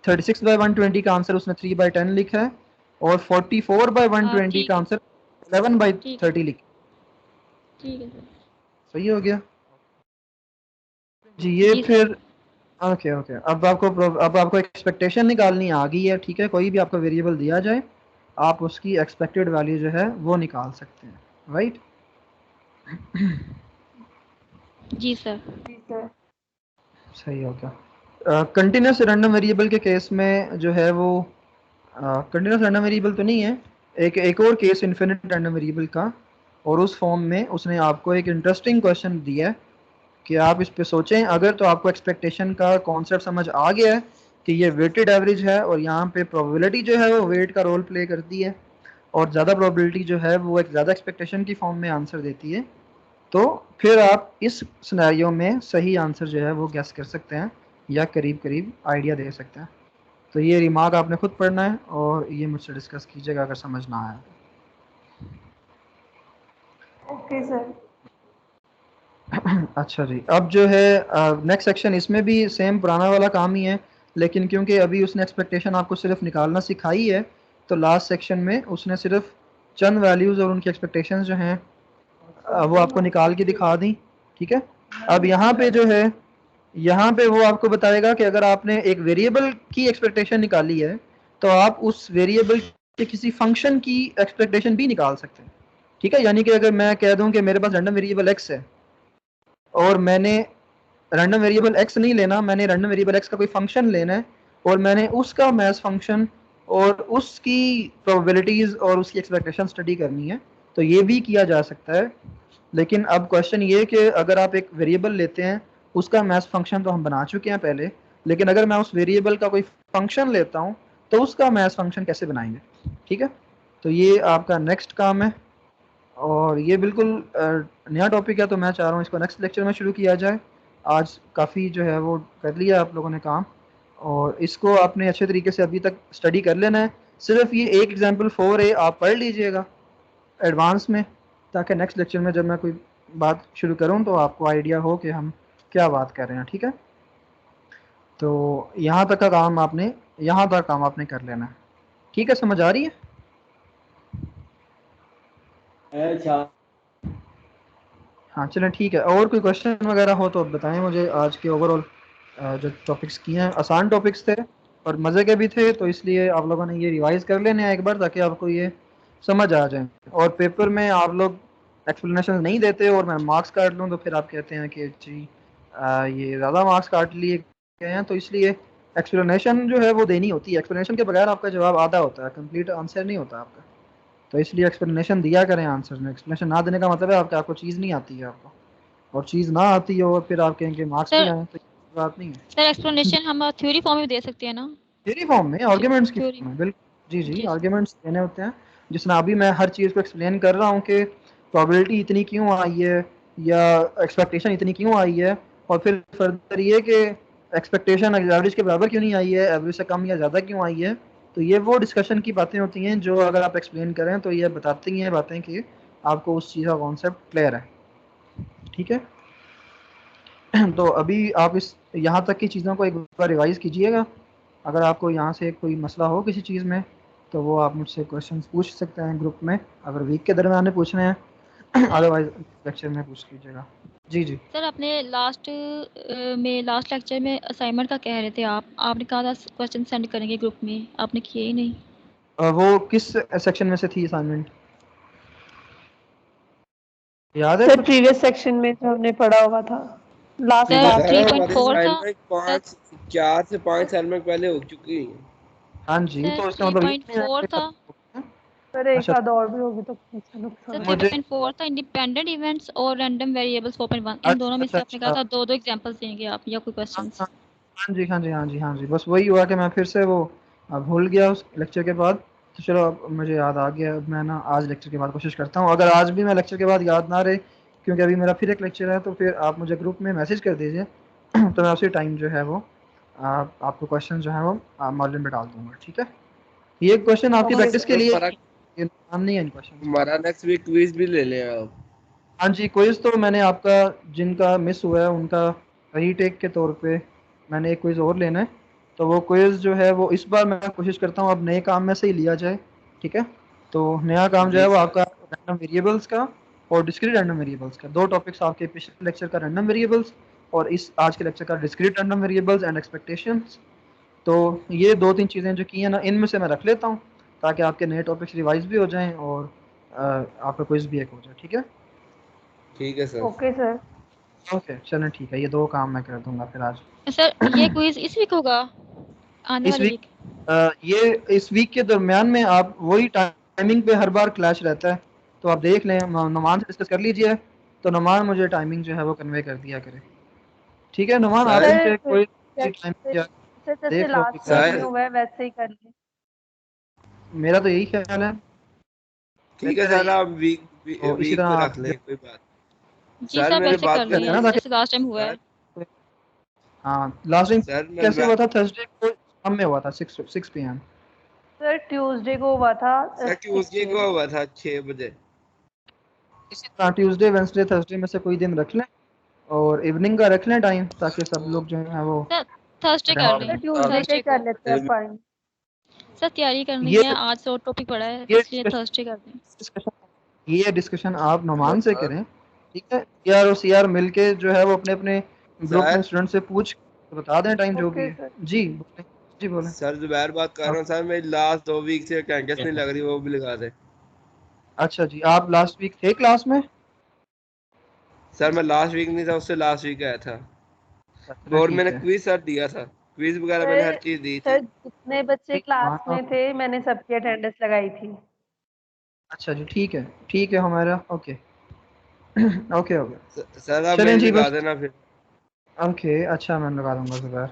36/120 का आंसर उसने 3/10 लिखा है, और 44/120 ठीक का है आंसर 11/30 ठीक लिखा है। ठीक है सर। सही हो गया जी। ये जी सर। फिर ओके ओके, अब आपको एक्सपेक्टेशन निकालनी आ गई है। ठीक है, कोई भी आपको वेरिएबल दिया जाए आप उसकी एक्सपेक्टेड वैल्यू जो है वो निकाल सकते हैं, राइट। जी सर। सही हो गया। कंटिन्यूस रैंडम वेरिएबल के केस में जो है वो कंटिन्यूस रैंडम वेरिएबल तो नहीं है, एक और केस इन्फिनिट रैंडम वेरिएबल का। और उस फॉर्म में उसने आपको एक इंटरेस्टिंग क्वेश्चन दिया है कि आप इस पे सोचें। अगर तो आपको एक्सपेक्टेशन का कॉन्सेप्ट समझ आ गया है कि ये वेटेड एवरेज है, और यहाँ पे प्रोबेबिलिटी जो है वो वेट का रोल प्ले करती है, और ज़्यादा प्रोबेबिलिटी जो है वो एक ज़्यादा एक्सपेक्टेशन की फॉर्म में आंसर देती है, तो फिर आप इस सिनेरियो में सही आंसर जो है वो गेस कर सकते हैं या करीब करीब आइडिया दे सकते हैं। तो ये रिमार्क आपने खुद पढ़ना है और ये मुझसे डिस्कस कीजिएगा अगर समझ ना आया। Okay sir. अच्छा जी, अब जो है नेक्स्ट सेक्शन, इसमें भी सेम पुराना वाला काम ही है, लेकिन क्योंकि अभी उसने एक्सपेक्टेशन आपको सिर्फ निकालना सिखाई है, तो लास्ट सेक्शन में उसने सिर्फ चंद वैल्यूज़ और उनकी एक्सपेक्टेशंस जो हैं वो आपको निकाल के दिखा दी। ठीक है, अब यहाँ पे जो है, यहाँ पे वो आपको बताएगा कि अगर आपने एक वेरिएबल की एक्सपेक्टेशन निकाली है तो आप उस वेरिएबल के किसी फंक्शन की एक्सपेक्टेशन भी निकाल सकते हैं। ठीक है, यानी कि अगर मैं कह दूं कि मेरे पास रैंडम वेरिएबल x है और मैंने रैंडम वेरिएबल x नहीं लेना, मैंने रैंडम वेरिएबल x का कोई फंक्शन लेना है और मैंने उसका मैथ फंक्शन और उसकी प्रोबेबिलिटीज़ और उसकी एक्सपेक्टेशन स्टडी करनी है, तो ये भी किया जा सकता है। लेकिन अब क्वेश्चन ये कि अगर आप एक वेरिएबल लेते हैं, उसका मैथ फंक्शन तो हम बना चुके हैं पहले, लेकिन अगर मैं उस वेरिएबल का कोई फंक्शन लेता हूँ तो उसका मैथ फंक्शन कैसे बनाएंगे। ठीक है, तो ये आपका नेक्स्ट काम है और ये बिल्कुल नया टॉपिक है, तो मैं चाह रहा हूँ इसको नेक्स्ट लेक्चर में शुरू किया जाए। आज काफ़ी जो है वो कर लिया आप लोगों ने काम, और इसको आपने अच्छे तरीके से अभी तक स्टडी कर लेना है। सिर्फ ये एक एग्जाम्पल 4A आप पढ़ लीजिएगा एडवांस में, ताकि नेक्स्ट लेक्चर में जब मैं कोई बात शुरू करूं तो आपको आइडिया हो कि हम क्या बात कर रहे हैं। ठीक है, तो यहाँ तक का काम आपने कर लेना है। ठीक है, समझ आ रही है? अच्छा, हाँ चलें, ठीक है। और कोई क्वेश्चन वगैरह हो तो बताएं मुझे। आज के ओवरऑल जो टॉपिक्स किए हैं आसान टॉपिक्स थे और मज़े के भी थे, तो इसलिए आप लोगों ने ये रिवाइज कर लेने हैं एक बार, ताकि आपको ये समझ आ जाए। और पेपर में आप लोग एक्सप्लेनेशन नहीं देते और मैं मार्क्स काट लूँ तो फिर आप कहते हैं कि जी ये ज़्यादा मार्क्स काट लिए गए हैं, तो इसलिए एक्सप्लेनेशन जो है वो देनी होती है। एक्सप्लेनेशन के बगैर आपका जवाब आधा होता है, कंप्लीट आंसर नहीं होता आपका, तो इसलिए एक्सप्लेनेशन दिया करें आंसर में। एक्सप्लेनेशन ना देने का मतलब है आपको चीज़ नहीं आती है आपको, और चीज़ ना आती है और फिर आप कहेंगे मार्क्स नहीं सर आए, तो ये बात नहीं है। सर एक्सप्लेनेशन हम थ्योरी फॉर्म में दे सकते हैं ना? थ्योरी फॉर्म में, आर्ग्यूमेंट्स की थ्योरी फॉर्म में, बिल्कुल जी जी, जी सर। आर्ग्यूमेंट्स देने होते हैं, जिसमें अभी मैं हर चीज़ को एक्सप्लेन कर रहा हूँ कि प्रोबेबिलिटी इतनी क्यों आई है या एक्सपेक्टेशन इतनी क्यों आई है, और फिर फर्दर ये कि एक्सपेक्टेशन एवरेज के बराबर क्यों नहीं आई है, एवरेज से कम या ज़्यादा क्यों आई है। तो ये वो डिस्कशन की बातें होती हैं जो अगर आप एक्सप्लेन करें तो ये बताती हैं बातें कि आपको उस चीज़ का कॉन्सेप्ट क्लियर है। ठीक है, तो अभी आप इस यहाँ तक की चीज़ों को एक बार रिवाइज़ कीजिएगा। अगर आपको यहाँ से कोई मसला हो किसी चीज़ में तो वो आप मुझसे क्वेश्चंस पूछ सकते हैं ग्रुप में, अगर वीक के दरमियान में पूछने हैं, अदरवाइज लेक्चर में पूछ लीजिएगा। जी जी सर अपने लास्ट लेक्चर में असाइनमेंट का कह रहे थे आपने कहा था क्वेश्चन सेंड करेंगे ग्रुप में, आपने किए ही नहीं। वो किस सेक्शन में से थी असाइनमेंट, याद है सर कुछ? प्रीवियस सेक्शन में जो हमने पढ़ा हुआ था लास्ट सर क्लास सर में। हमारी 3.4 था असाइनमेंट 4 से 5 साल में पहले हो चुकी है। हाँ जी, सर तो इसका मतलब ये नहीं है 3.4 कि था सर एक अच्छा, आध और भी होगी तो सर नुकसान। मुझे 3.4 था इंडिपेंडेंट इवेंट्स और रैंडम वेरिएबल्स 4.1, इन दोनों अच्छा में से अच्छा आपने कहा अच्छा, था दो एग्जांपल्स देंगे आप या कोई हाँ क्वेश्चंस। हाँ हाँ जी हाँ जी हाँ जी हाँ जी, बस वही हुआ कि मैं फिर से वो भूल गया उस लेक्चर के बाद। तो चलो अब मुझे याद आ गया, अब मैं ना आज लेक्चर के बाद कोशिश करता हूँ। अगर आज भी मैं लेक्चर के बाद याद ना रहे, क्योंकि अभी मेरा फिर एक लेक्चर है, तो फिर आप मुझे ग्रुप में मैसेज कर दीजिए तो मैं उसी टाइम जो है वो आपको क्वेश्चन जो है वो मॉडल में डाल दूंगा। ठीक है, ये क्वेश्चन आपकी ओके प्रैक्टिस के सर। लिए, हमारा ये नुकसान नहीं है इन क्वेश्चन का। हमारा नेक्स्ट वीक क्विज भी ले लें आप। हाँ जी, क्विज तो मैंने आपका जिनका मिस हुआ है उनका रीटेक के तौर पे मैंने एक क्विज और लेना है, तो वो क्विज जो है वो इस बार मैं कोशिश करता हूँ अब नए काम में से ही लिया जाए। ठीक है, तो नया काम जो है जी वो सर। आपका रैंडम वेरिएबल्स का और डिस्क्रीट रैंडम वेरिएबल्स का, दो टॉपिक्स आपके पिछले लेक्चर का रैंडम वेरिएबल्स और इस आज के लेक्चर का discrete random variables and expectations. तो ये दो तीन चीज़ें जो की हैं ना, इनमें से मैं रख लेता हूँ ताकि आपके नए टॉपिक्स रिवाइज भी हो जाएं और आपका क्विज भी एक हो जाए। ठीक है, ठीक है सर। Okay sir. ओके चलें, ठीक है, ये दो काम मैं कर दूंगा फिर आज। सर ये क्विज इस वीक होगा, आने इस वाली वीक, वीक? ये इस वीक के दरमियान में आप वही टाइमिंग पे हर बार क्लैश रहता है, तो आप देख लें, नुमान से डिस्कस कर लीजिए, तो नुमान मुझे टाइमिंग जो है वो कन्वे कर दिया करे। ठीक है नुमान, आप सर मुझे सर कोई टाइम जैसे सर जैसे देख लो कि लास्ट क्या वीक सर में हुआ है वैसे ही कर लें। मेरा तो यही ख्याल है, ठीक है मेरा सर, यही, आप वीक तो इसी वीक तरह पे आप रख लें, कोई बात। जी सर सर मेरी वैसे बात कर कहते हैं लें ना सुनिए। ताकि, जैसे लास्ट टाइम हुआ है। सर हाँ लास्ट टाइम सर कैसे हुआ था, थर्सडे को शाम में हुआ था 6 PM। सर ट्यूसडे को हुआ था सर ट्यूसडे को हुआ था 6 बजे। इसी तरह ट्यूसडे वेंसडे थर्सडे में से कोई दिन रख लें और इवनिंग का रख लें टाइम, ताकि सब लोग जो है वो सर थर्सडे कर हाँ, लें, सर ट्यूसडे का थर्सडे ही को। कर लेते हैं अपन। सर तैयारी करनी ये है, आज तो टॉपिक पड़ा है, ये इसलिए थर्सडे कर दें। डिस्कशन आप नोमान से करें, ठीक है। सीआर और सीआर मिलके जो है वो अपने अपने ग्रुप में सर स्टूडेंट से पूछ के बता दें टाइम जो भी ओके है। सर। जी बोलें, जी बोलें। सर जुबैर बात कर रहा हूँ सर, मेरी लास्ट 2 वीक से अटेंडेंस नहीं लग रही, वो भी लगा दे। अच्छा जी, आप लास्ट वीक थे क्लास में? सर मैं लास्ट वीक नहीं था, उससे लास्ट वीक आया था। चलो और ठीक मैंने है। क्विज सर दिया था, क्विज वगैरह मैंने हर सर चीज दी थी। सर जितने बच्चे क्लास हाँ, में थे मैंने सबकी अटेंडेंस लगाई थी। अच्छा जी, ठीक है हमारा, ओके ओके ओके। सर आप चलें मेरी जी लगा बस, देना फिर। ओके, अच्छा मैं लगा दूंगा जुबैर।